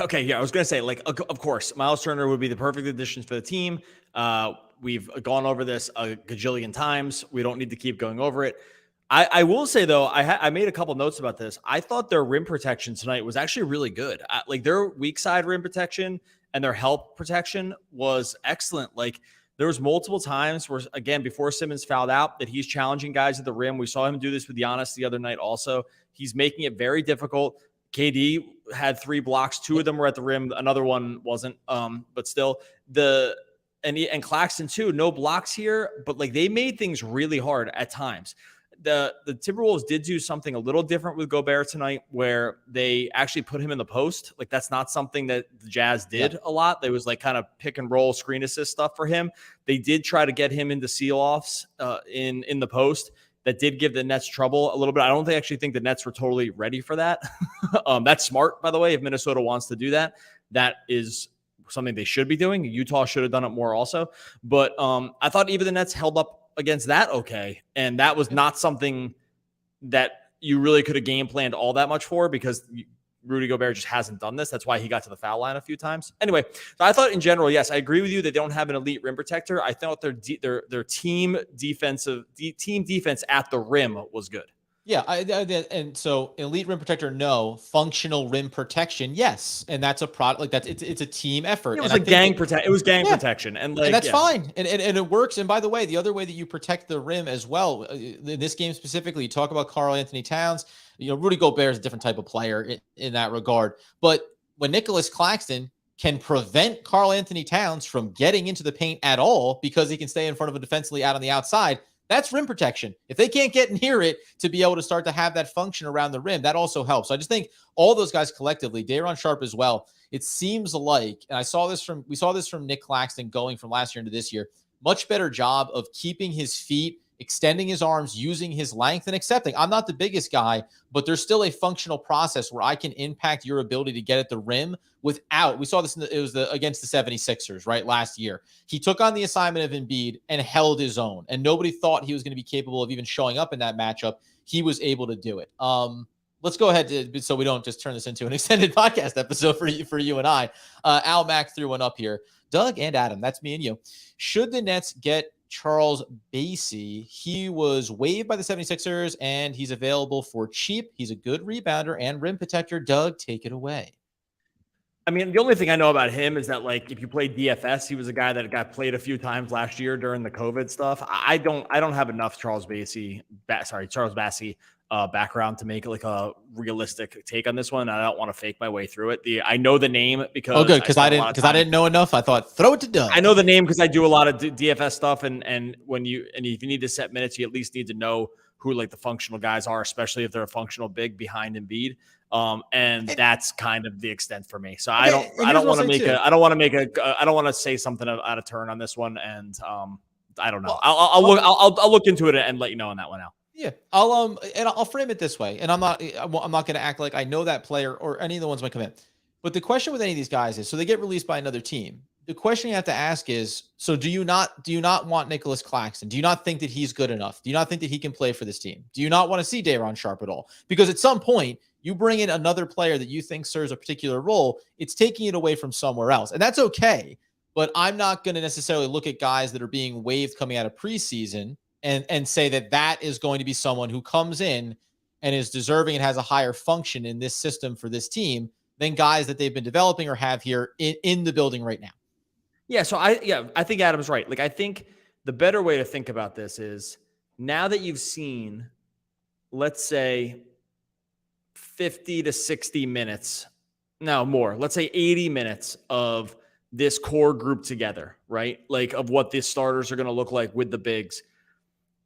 Okay, yeah, I was going to say, like, of course, Miles Turner would be the perfect addition for the team. We've gone over this a gajillion times. We don't need to keep going over it. I will say, though, I made a couple notes about this. I thought their rim protection tonight was actually really good. Like, their weak side rim protection and their help protection was excellent. Like, there was multiple times where, again, before Simmons fouled out, that he's challenging guys at the rim. We saw him do this with Giannis the other night also. He's making it very difficult. KD had 3 blocks. 2 of them were at the rim. Another one wasn't. But still, and Claxton too, no blocks here, but like they made things really hard at times. The Timberwolves did do something a little different with Golbert tonight, where they actually put him in the post. Like that's not something that the Jazz did a lot. They was like kind of pick and roll screen assist stuff for him. They did try to get him into seal offs in the post. That did give the Nets trouble a little bit. I don't actually think the Nets were totally ready for that. That's smart, by the way. If Minnesota wants to do that, that is something they should be doing. Utah should have done it more also. But I thought even the Nets held up against that okay. And that was not something that you really could have game planned all that much for, because Rudy Gobert just hasn't done this. That's why he got to the foul line a few times. Anyway, so I thought in general, yes, I agree with you. They don't have an elite rim protector. I thought their team defense at the rim was good. Yeah, and so elite rim protector, no. Functional rim protection, yes. And that's a product like that's it's a team effort. It was gang protection, and like and that's fine, and it works. And by the way, the other way that you protect the rim as well in this game specifically, you talk about Karl Anthony Towns. You know, Rudy Gobert is a different type of player in that regard. But when Nicholas Claxton can prevent Karl Anthony Towns from getting into the paint at all because he can stay in front of a defensively out on the outside, that's rim protection. If they can't get near it to be able to start to have that function around the rim, that also helps. So I just think all those guys collectively, Daron Sharp as well, it seems like, and we saw this from Nick Claxton going from last year into this year, much better job of keeping his feet, extending his arms, using his length, and accepting. I'm not the biggest guy, but there's still a functional process where I can impact your ability to get at the rim without. We saw this against the 76ers, right, last year. He took on the assignment of Embiid and held his own, and nobody thought he was going to be capable of even showing up in that matchup. He was able to do it. Let's go ahead so we don't just turn this into an extended podcast episode for you and I. Al Mack threw one up here. Doug and Adam, that's me and you. Should the Nets get Charles Bassey? He was waived by the 76ers, and he's available for cheap. He's a good rebounder and rim protector. Doug, take it away. I mean, the only thing I know about him is that, like, if you play DFS, he was a guy that got played a few times last year during the COVID stuff. I don't have enough Charles Bassey background to make like a realistic take on this one. I don't want to fake my way through it. I know the name because because I didn't know enough. I thought throw it to Doug. I know the name because I do a lot of DFS stuff, and if you need to set minutes, you at least need to know who like the functional guys are, especially if they're a functional big behind Embiid. And that's kind of the extent for me. So I don't want to say something out of turn on this one. And I don't know. I'll look into it and let you know on that one, Al. Yeah, I'll frame it this way, and I'm not going to act like I know that player or any of the ones might come in. But the question with any of these guys is, so they get released by another team. the question you have to ask is, so do you not want Nicholas Claxton? Do you not think that he's good enough? Do you not think that he can play for this team? Do you not want to see Day'Ron Sharpe at all? Because at some point, you bring in another player that you think serves a particular role, it's taking it away from somewhere else. And that's okay. But I'm not going to necessarily look at guys that are being waived coming out of preseason and say that that is going to be someone who comes in and is deserving and has a higher function in this system for this team than guys that they've been developing or have here in the building right now. Yeah. So I think Adam's right. Like, I think the better way to think about this is, now that you've seen, let's say 50 to 60 minutes, no more, let's say 80 minutes of this core group together, right? Like, of what the starters are going to look like with the bigs.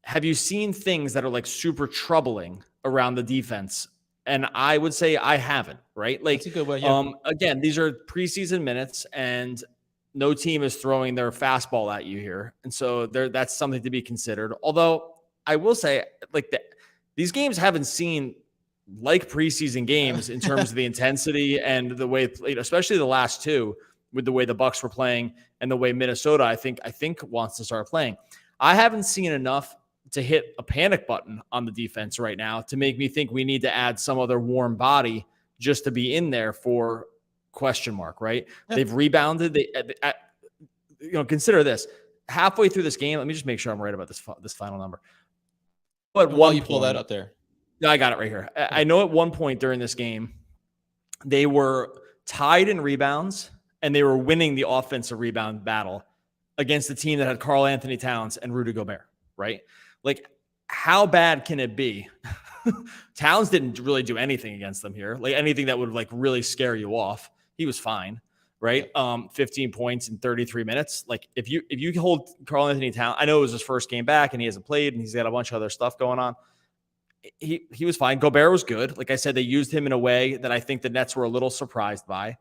Have you seen things that are like super troubling around the defense? And I would say I haven't, right? Like, that's a good way, yeah. Again, these are preseason minutes, and no team is throwing their fastball at you here. And so that's something to be considered. Although I will say, like, these games haven't seen like preseason games in terms of the intensity and the way, especially the last two, with the way the Bucks were playing and the way Minnesota, I think wants to start playing. I haven't seen enough to hit a panic button on the defense right now to make me think we need to add some other warm body just to be in there for question mark, right? Yeah. They've rebounded. Consider this. Halfway through this game, let me just make sure I'm right about this final number. But while you pull that up there. I got it right here. I know at one point during this game, they were tied in rebounds and they were winning the offensive rebound battle against the team that had Karl Anthony Towns and Rudy Gobert, right? Like, how bad can it be? Towns didn't really do anything against them here, like anything that would like really scare you off. He was fine, right? 15 points in 33 minutes. Like, if you hold Karl Anthony Towns, I know it was his first game back and he hasn't played and he's got a bunch of other stuff going on. He was fine. Gobert was good. Like I said, they used him in a way that I think the Nets were a little surprised by.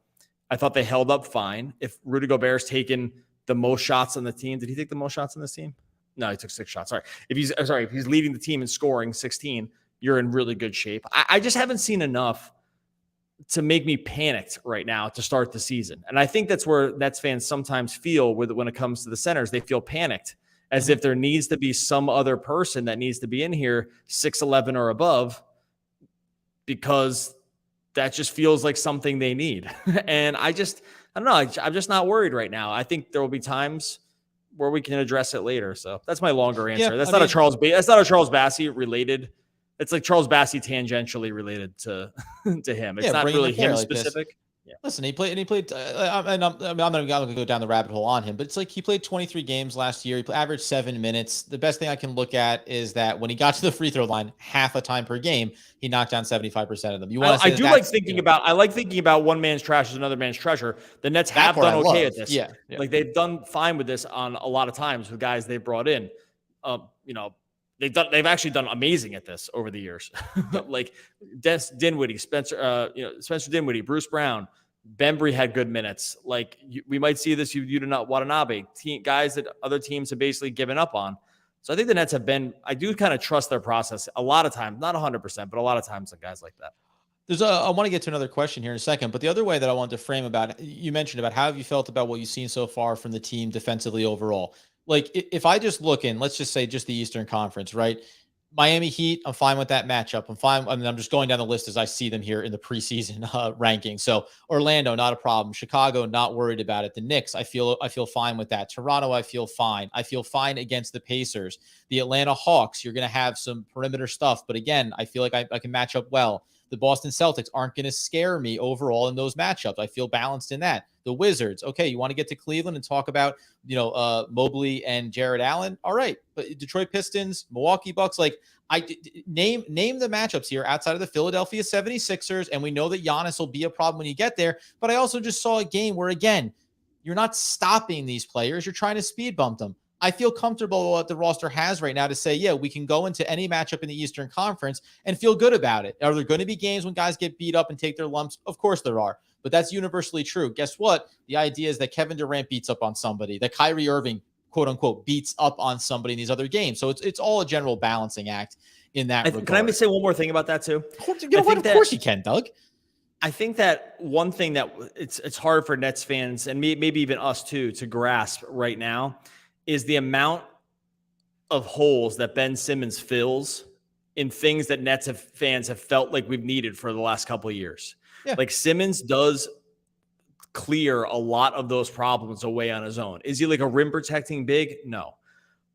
I thought they held up fine. If Rudy Gobert's taken the most shots on the team, did he take the most shots on this team? No, he took 6 shots. Sorry. If he's leading the team in scoring 16, you're in really good shape. I just haven't seen enough to make me panicked right now to start the season. And I think that's where Nets fans sometimes feel when it comes to the centers. They feel panicked, as if there needs to be some other person that needs to be in here 6'11" or above, because that just feels like something they need. And I don't know. I'm just not worried right now. I think there will be times where we can address it later. So that's my longer answer. Yeah, that's not a Charles Bassey related. It's like Charles Bassey tangentially related to him. It's not really him specific. Yeah. Listen, he played, and I'm not going to go down the rabbit hole on him, but it's like he played 23 games last year. He averaged 7 minutes. The best thing I can look at is that when he got to the free throw line, half a time per game, he knocked down 75% of them. I like thinking about one man's trash is another man's treasure. The Nets have done okay at this. Yeah. Like, they've done fine with this on a lot of times with guys they brought in. They've actually done amazing at this over the years. Like Dinwiddie, Spencer Dinwiddie, Bruce Brown, Bembry had good minutes. Like, we might see this. You do not Watanabe, guys that other teams have basically given up on. So I think the Nets I do kind of trust their process a lot of times, not 100%, but a lot of times with guys like that. I want to get to another question here in a second, but the other way that I wanted to frame about, you mentioned about how have you felt about what you've seen so far from the team defensively overall. Like, if I just look in, let's just say just the Eastern Conference, right? Miami Heat, I'm fine with that matchup. I'm fine. I mean, I'm just going down the list as I see them here in the preseason rankings. So Orlando, not a problem. Chicago, not worried about it. The Knicks, I feel fine with that. Toronto, I feel fine. I feel fine against the Pacers. The Atlanta Hawks, you're going to have some perimeter stuff, but again, I feel like I can match up well. The Boston Celtics aren't going to scare me overall in those matchups. I feel balanced in that. The Wizards, okay, you want to get to Cleveland and talk about, Mobley and Jared Allen? All right, but Detroit Pistons, Milwaukee Bucks, like, name the matchups here outside of the Philadelphia 76ers, and we know that Giannis will be a problem when you get there, but I also just saw a game where, again, you're not stopping these players. You're trying to speed bump them. I feel comfortable with what the roster has right now to say, yeah, we can go into any matchup in the Eastern Conference and feel good about it. Are there going to be games when guys get beat up and take their lumps? Of course there are, but that's universally true. Guess what? The idea is that Kevin Durant beats up on somebody, that Kyrie Irving, quote unquote, beats up on somebody in these other games. So it's all a general balancing act in that regard. Can I say one more thing about that too? Of course you can, Doug. I think that one thing that it's hard for Nets fans and maybe even us too to grasp right now is the amount of holes that Ben Simmons fills in things that fans have felt like we've needed for the last couple of years. Yeah. Like Simmons does clear a lot of those problems away on his own. Is he like a rim protecting big? No.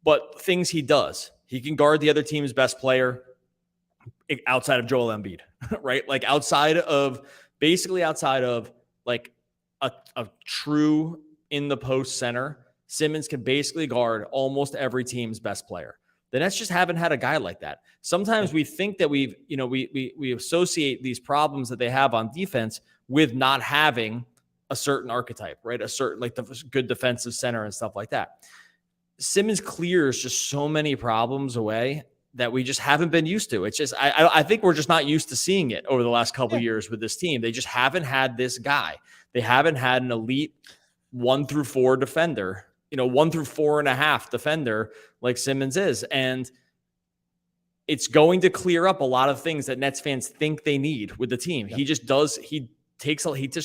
But things he does. He can guard the other team's best player outside of Joel Embiid, right? Like outside of like a true in the post center, Simmons can basically guard almost every team's best player. The Nets just haven't had a guy like that. Sometimes we think that we associate these problems that they have on defense with not having a certain archetype, right? A certain, like the good defensive center and stuff like that. Simmons clears just so many problems away that we just haven't been used to. It's just, I think we're just not used to seeing it over the last couple of years with this team. They just haven't had this guy. They haven't had an elite 1 through 4 defender, 1 through 4.5 defender like Simmons is. And it's going to clear up a lot of things that Nets fans think they need with the team. Yep. He just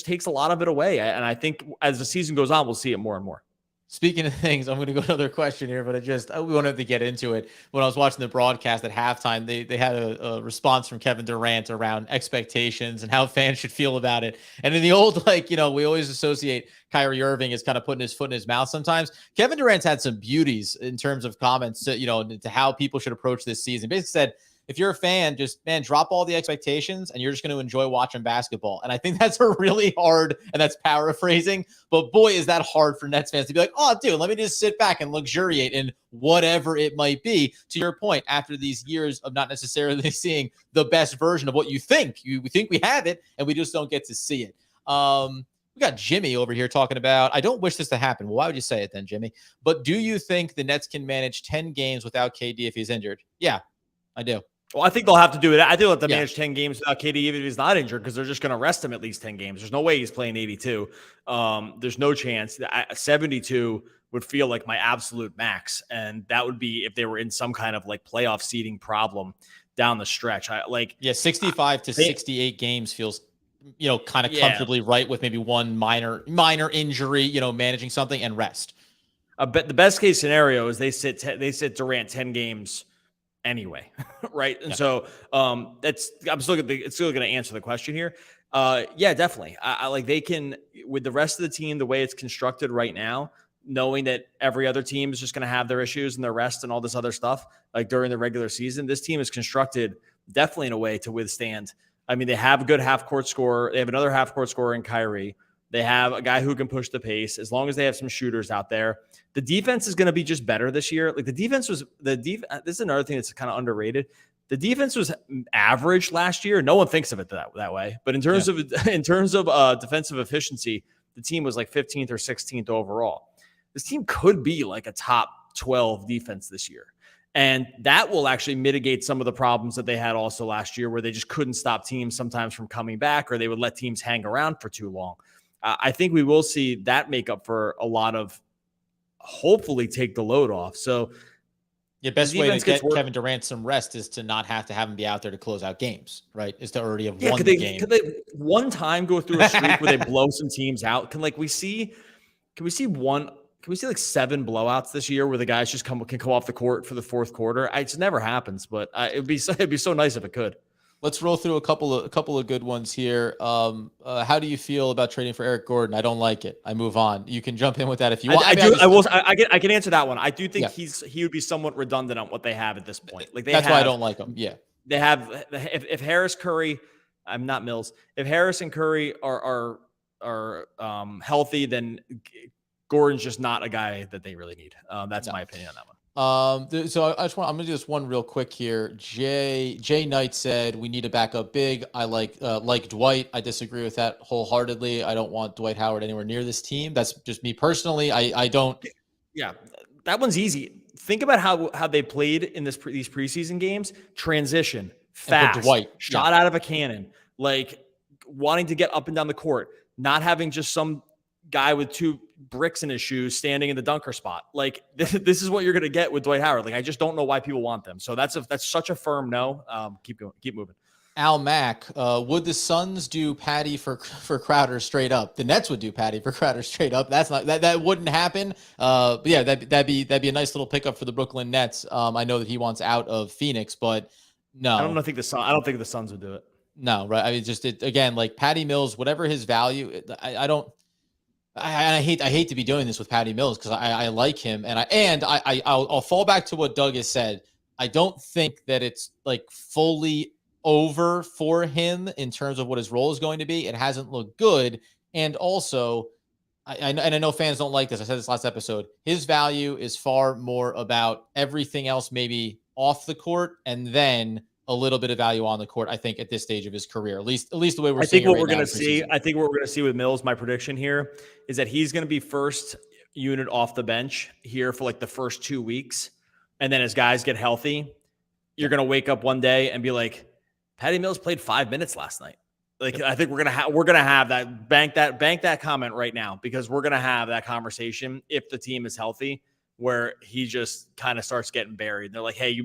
takes a lot of it away. And I think as the season goes on, we'll see it more and more. Speaking of things, I'm going to go to another question here, but we wanted to get into it. When I was watching the broadcast at halftime, they had a response from Kevin Durant around expectations and how fans should feel about it. And in the old, we always associate Kyrie Irving as kind of putting his foot in his mouth sometimes. Kevin Durant's had some beauties in terms of comments to how people should approach this season. Basically said, if you're a fan, drop all the expectations and you're just going to enjoy watching basketball. And I think that's a really hard, and that's paraphrasing, but boy, is that hard for Nets fans to be like, oh, dude, let me just sit back and luxuriate in whatever it might be. To your point, after these years of not necessarily seeing the best version of what you think we have it, and we just don't get to see it. We got Jimmy over here talking about, I don't wish this to happen. Well, why would you say it then, Jimmy? But do you think the Nets can manage 10 games without KD if he's injured? Yeah, I do. Well, I think they'll have to do it. I think they'll have to manage 10 games without KD even if he's not injured because they're just going to rest him at least 10 games. There's no way he's playing 82. There's no chance. 72 would feel like my absolute max, and that would be if they were in some kind of like playoff seeding problem down the stretch. 65 to 68 games feels kind of comfortably right with maybe one minor injury, managing something and rest. But the best case scenario is they sit Durant 10 games anyway, right? And so I'm still going to answer the question here. Yeah, definitely. I like they can, with the rest of the team, the way it's constructed right now, knowing that every other team is just going to have their issues and their rest and all this other stuff, like during the regular season, this team is constructed definitely in a way to withstand. I mean, they have a good half-court scorer. They have another half-court scorer in Kyrie. They have a guy who can push the pace as long as they have some shooters out there. The defense is going to be just better this year. Like this is another thing that's kind of underrated. The defense was average last year. No one thinks of it that way. But in terms of defensive efficiency, the team was like 15th or 16th overall. This team could be like a top 12 defense this year. And that will actually mitigate some of the problems that they had also last year where they just couldn't stop teams sometimes from coming back, or they would let teams hang around for too long. I think we will see that make up for a lot of, hopefully take the load off. So best way to get Kevin Durant some rest is to not have to have him be out there to close out games, right? Is to already have won the game. Could they one time go through a streak where they blow some teams out? Can we see like 7 blowouts this year where the guys just can come off the court for the fourth quarter? It just never happens, but it'd be so nice if it could. Let's roll through a couple of good ones here. How do you feel about trading for Eric Gordon? I don't like it. I move on. You can jump in with that if you want. I can answer that one. I do think he would be somewhat redundant on what they have at this point. That's why I don't like him. Yeah, they have if Harris, Curry, I'm not Mills. If Harris and Curry are healthy, then Gordon's just not a guy that they really need. That's my opinion on that one. So I'm going to do this one real quick here. Jay Knight said we need a backup big. I like Dwight. I disagree with that wholeheartedly. I don't want Dwight Howard anywhere near this team. That's just me personally. I don't. Yeah, that one's easy. Think about how they played in these preseason games. Transition, fast, Dwight, shot out of a cannon, like wanting to get up and down the court, not having just some guy with 2 bricks in his shoes standing in the dunker spot. Like this is what you're going to get with Dwight Howard. Like, I just don't know why people want them. So that's such a firm no. Keep going, keep moving. Al Mack, would the Suns do Patty for Crowder straight up? The Nets would do Patty for Crowder straight up. That's not that wouldn't happen. But yeah, that'd be a nice little pickup for the Brooklyn Nets. I know that he wants out of Phoenix, but no, I don't think the Suns would do it. No, right? I mean, again, like Patty Mills, whatever his value, I hate to be doing this with Patty Mills because I like him, and I'll fall back to what Doug has said. I don't think that it's like fully over for him in terms of what his role is going to be. It hasn't looked good. And also, I know fans don't like this. I said this last episode. His value is far more about everything else, maybe off the court, and then a little bit of value on the court. I think at this stage of his career, at least the way we're seeing. I think what we're going to see with Mills, my prediction here is that he's going to be first unit off the bench here for like the first 2 weeks, and then as guys get healthy, you're going to wake up one day and be like, Patty Mills played 5 minutes last night. Like, I think we're gonna have that bank that comment right now, because we're gonna have that conversation if the team is healthy, where he just kind of starts getting buried. They're like, hey,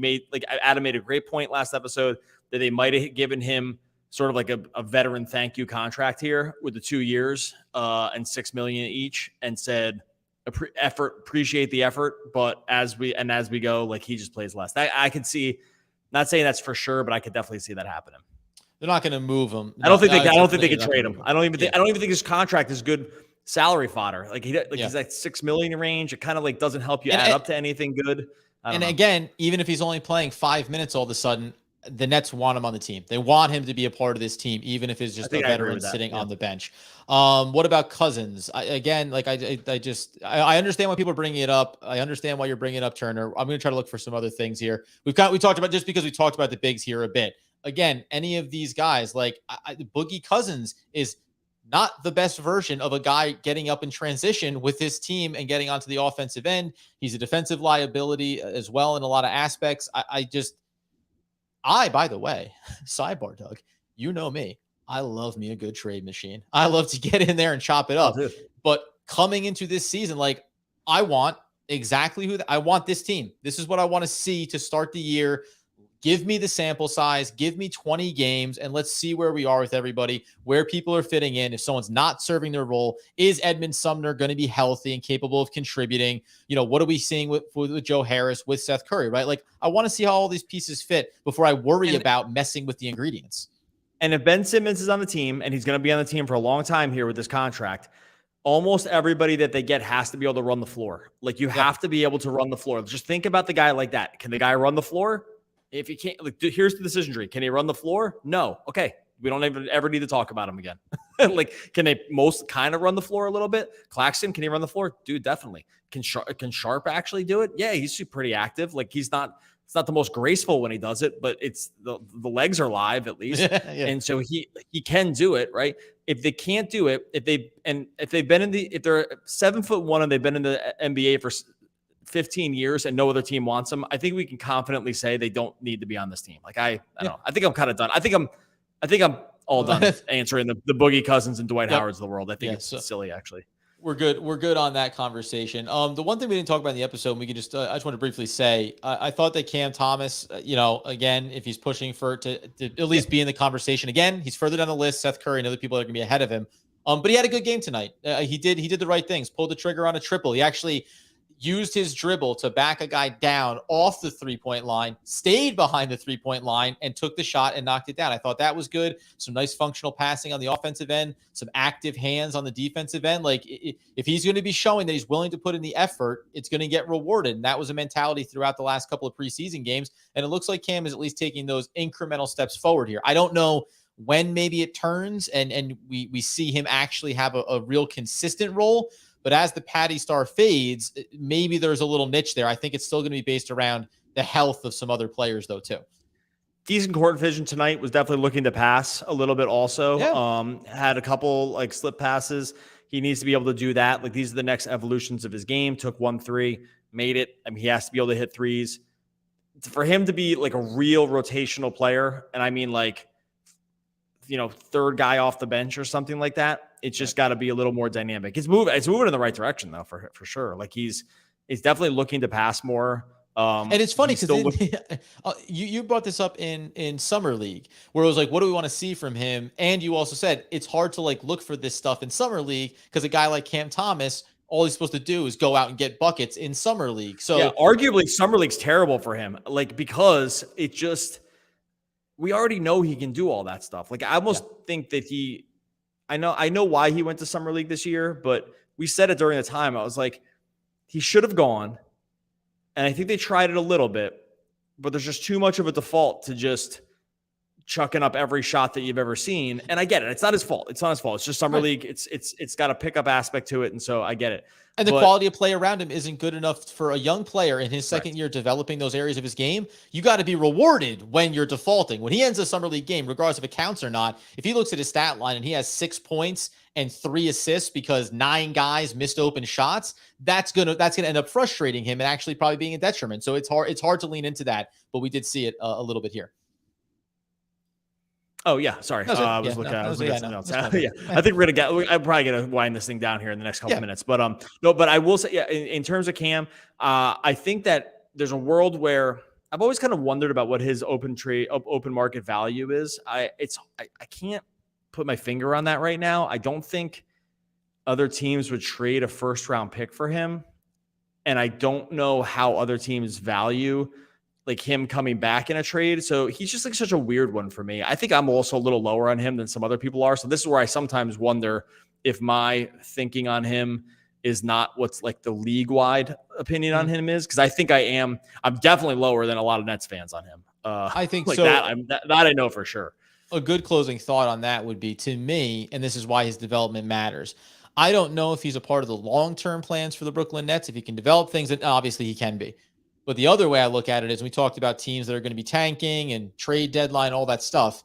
Adam made a great point last episode that they might have given him sort of like a veteran thank you contract here with the 2 years and $6 million each, and said appreciate the effort, but as we go, like, he just plays less. I could see. Not saying that's for sure, but I could definitely see that happening. They're not going to move him. I don't think they could trade him. I don't even think his contract is good salary fodder. He's like $6 million range. It kind of like doesn't help you add up to anything good. And again, even if he's only playing 5 minutes all of a sudden, the Nets want him on the team. They want him to be a part of this team, even if it's just a veteran sitting on the bench. What about Cousins? I understand why people are bringing it up. I understand why you're bringing it up, Turner. I'm going to try to look for some other things here. We talked about, just because we talked about the bigs here a bit. Again, any of these guys, like Boogie Cousins is not the best version of a guy getting up in transition with his team and getting onto the offensive end. He's a defensive liability as well in a lot of aspects. By the way, sidebar, Doug, you know me. I love me a good trade machine. I love to get in there and chop it up. But coming into this season, like, I want exactly I want this team. This is what I want to see to start the year. Give me the sample size, give me 20 games, and let's see where we are with everybody, where people are fitting in. If someone's not serving their role, is Edmund Sumner going to be healthy and capable of contributing? What are we seeing with Joe Harris, with Seth Curry, right? Like, I want to see how all these pieces fit before I worry about messing with the ingredients. And if Ben Simmons is on the team, and he's going to be on the team for a long time here with this contract, almost everybody that they get has to be able to run the floor. Like, you have to be able to run the floor. Just think about the guy like that. Can the guy run the floor? If he can't, here's the decision tree. Can he run the floor? No. Okay. We don't even ever need to talk about him again. Like, can they most kind of run the floor a little bit? Claxton, can he run the floor? Dude, definitely. Can Sharp actually do it? Yeah, he's pretty active. Like, it's not the most graceful when he does it, but it's the legs are live at least. And so he can do it, right? If they can't do it, if they're 7'1" and they've been in the NBA for 15 years and no other team wants them, I think we can confidently say they don't need to be on this team. Like, I don't know. I think I'm kind of done. I think I'm all done answering the Boogie Cousins and Dwight Howards of the world. I think it's silly, actually. We're good on that conversation. The one thing we didn't talk about in the episode, we can just I just want to briefly say, I thought that Cam Thomas, again, if he's pushing to at least be in the conversation, again, he's further down the list. Seth Curry and other people are going to be ahead of him. But he had a good game tonight. He did the right things. Pulled the trigger on a triple. He actually used his dribble to back a guy down off the three-point line, stayed behind the three-point line, and took the shot and knocked it down. I thought that was good. Some nice functional passing on the offensive end, some active hands on the defensive end. Like, if he's going to be showing that he's willing to put in the effort, it's going to get rewarded. And that was a mentality throughout the last couple of preseason games. And it looks like Cam is at least taking those incremental steps forward here. I don't know when maybe it turns and we see him actually have a real consistent role. But as the Patty star fades, maybe there's a little niche there. I think it's still going to be based around the health of some other players, though, too. Decent court vision tonight. Was definitely looking to pass a little bit also. Yeah. Had a couple slip passes. He needs to be able to do that. Like, these are the next evolutions of his game. Took 1-3, made it. I mean, he has to be able to hit threes. For him to be like a real rotational player, and I mean third guy off the bench or something like that, it's just got to be a little more dynamic. It's moving in the right direction though, for sure. Like, he's definitely looking to pass more. And it's funny because you brought this up in summer league, where it was like, what do we want to see from him? And you also said it's hard to like look for this stuff in summer league because a guy like Cam Thomas, all he's supposed to do is go out and get buckets in summer league. So yeah, arguably summer league's terrible for him, like because it just we already know he can do all that stuff. Like I almost think that I know why he went to summer league this year, but we said it during the time. I was like, he should have gone. And I think they tried it a little bit, but there's just too much of a default to just chucking up every shot that you've ever seen. And I get it. It's not his fault. It's just summer league. It's got a pickup aspect to it. And so I get it. And the quality of play around him isn't good enough for a young player in his second year developing those areas of his game. You got to be rewarded when you're defaulting. When he ends a summer league game, regardless if it counts or not, if he looks at his stat line and he has 6 points and 3 assists because 9 guys missed open shots, that's gonna end up frustrating him and actually probably being a detriment. So it's hard to lean into that, but we did see it a little bit here. Oh yeah, sorry. I was looking at something else. Yeah, I think I'm probably gonna wind this thing down here in the next couple minutes. But no, but I will say, in terms of Cam, I think that there's a world where I've always kind of wondered about what his open market value is. I can't put my finger on that right now. I don't think other teams would trade a first round pick for him, and I don't know how other teams value like him coming back in a trade. So he's just like such a weird one for me. I think I'm also a little lower on him than some other people are. So this is where I sometimes wonder if my thinking on him is not what's like the league wide opinion on him is. Cause I think I'm definitely lower than a lot of Nets fans on him. I think like so. That I know for sure. A good closing thought on that would be, to me, and this is why his development matters, I don't know if he's a part of the long-term plans for the Brooklyn Nets. If he can develop things, and obviously he can be. But the other way I look at it is we talked about teams that are going to be tanking and trade deadline, all that stuff.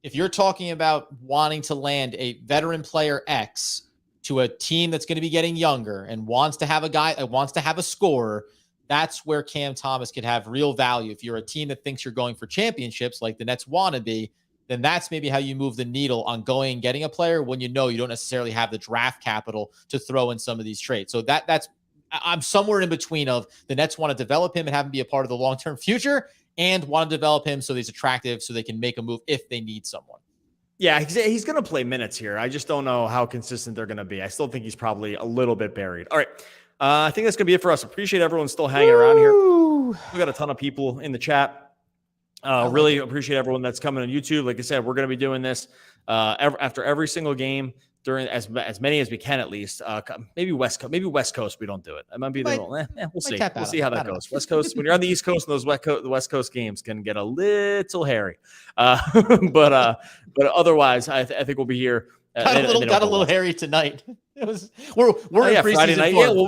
If you're talking about wanting to land a veteran player X to a team that's going to be getting younger and wants to have a guy that wants to have a scorer, that's where Cam Thomas could have real value. If you're a team that thinks you're going for championships like the Nets want to be, then that's maybe how you move the needle on going and getting a player when you know you don't necessarily have the draft capital to throw in some of these trades. So I'm somewhere in between of the Nets want to develop him and have him be a part of the long-term future and want to develop him so he's attractive so they can make a move if they need someone. Yeah, he's going to play minutes here. I just don't know how consistent they're going to be. I still think he's probably a little bit buried. All right. I think that's going to be it for us. Appreciate everyone still hanging around here. We got a ton of people in the chat. Really appreciate everyone that's coming on YouTube. Like I said, we're going to be doing this after every single game during as many as we can, at least. Maybe West Coast we don't do it. It might be we'll see. We'll see how that goes. West Coast, when you're on the East Coast, and those the West Coast games can get a little hairy. But otherwise, I think we'll be here. Got a little hairy tonight. We're in Friday night. Form. Yeah, well,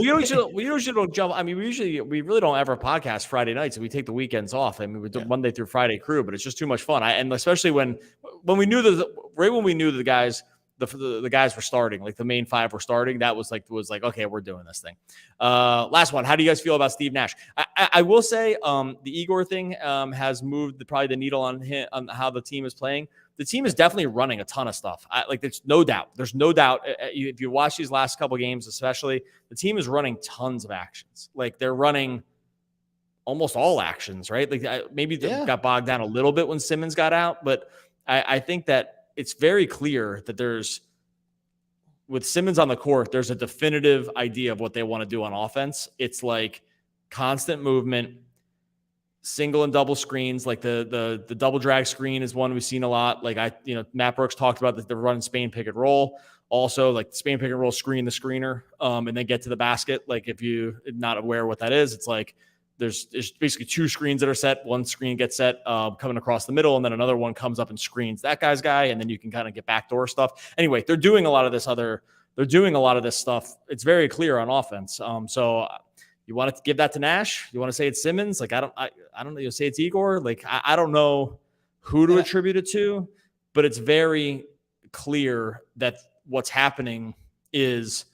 we usually don't jump. I mean, we really don't ever podcast Friday nights. We take the weekends off. I mean, we do Monday through Friday crew, but it's just too much fun. And especially when we knew the guys. The guys were starting, like the main 5 were starting. That was like, okay, we're doing this thing. Last one. How do you guys feel about Steve Nash? I will say the Igor thing has moved probably the needle on how the team is playing. The team is definitely running a ton of stuff. There's no doubt. If you watch these last couple games, especially, the team is running tons of actions. Like they're running almost all actions, right? Like maybe they got bogged down a little bit when Simmons got out, but I think that it's very clear that with Simmons on the court, there's a definitive idea of what they want to do on offense. It's like constant movement, single and double screens. Like the double drag screen is one we've seen a lot. Like Matt Brooks talked about that they're running Spain pick and roll. Also, like Spain pick and roll, screen the screener, and then get to the basket. Like if you're not aware what that is, it's like there's basically 2 screens that are set. One screen gets set coming across the middle, and then another one comes up and screens that guy's guy, and then you can kind of get backdoor stuff. Anyway, they're doing a lot of this stuff. It's very clear on offense. So you want to give that to Nash? You want to say it's Simmons? Like I don't know. You say it's Igor? Like I don't know who to attribute it to, but it's very clear that what's happening is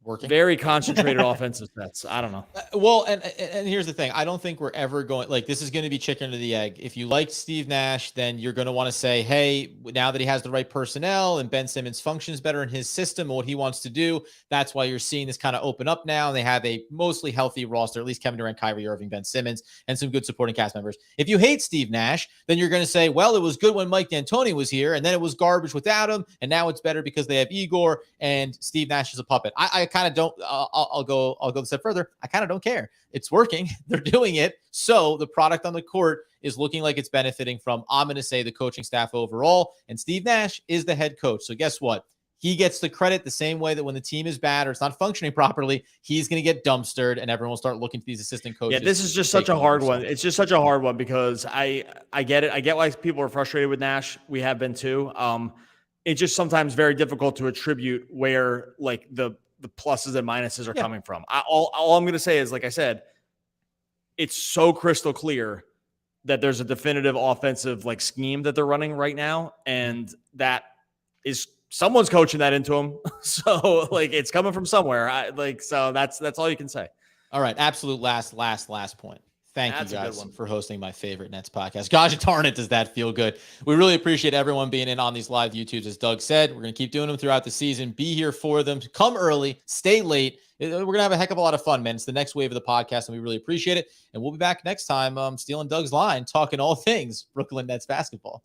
working. Very concentrated offensive sets. I don't know. Well, and here's the thing. I don't think we're ever going, like, this is going to be chicken or the egg. If you like Steve Nash, then you're going to want to say, hey, now that he has the right personnel and Ben Simmons functions better in his system and what he wants to do, that's why you're seeing this kind of open up now. And they have a mostly healthy roster, at least Kevin Durant, Kyrie Irving, Ben Simmons, and some good supporting cast members. If you hate Steve Nash, then you're going to say, well, it was good when Mike D'Antoni was here, and then it was garbage without him, and now it's better because they have Igor, and Steve Nash is a puppet. I kind of don't, I'll go a step further. I kind of don't care. It's working. They're doing it. So the product on the court is looking like it's benefiting from, I'm going to say, the coaching staff overall. And Steve Nash is the head coach. So guess what? He gets the credit the same way that when the team is bad or it's not functioning properly, he's going to get dumpstered and everyone will start looking to these assistant coaches. Yeah, this is just such a hard one. It's just such a hard one because I get it. I get why people are frustrated with Nash. We have been too. It's just sometimes very difficult to attribute where like the pluses and minuses are coming from. All I'm going to say is, like I said, it's so crystal clear that there's a definitive offensive like scheme that they're running right now. And that is someone's coaching that into them. So like it's coming from somewhere. So that's all you can say. All right. Absolute last point. Thank you guys for hosting my favorite Nets podcast. Gosh darn it, does that feel good. We really appreciate everyone being in on these live YouTubes. As Doug said, we're going to keep doing them throughout the season. Be here for them. Come early, stay late. We're going to have a heck of a lot of fun, man. It's the next wave of the podcast, and we really appreciate it. And we'll be back next time, stealing Doug's line, talking all things Brooklyn Nets basketball.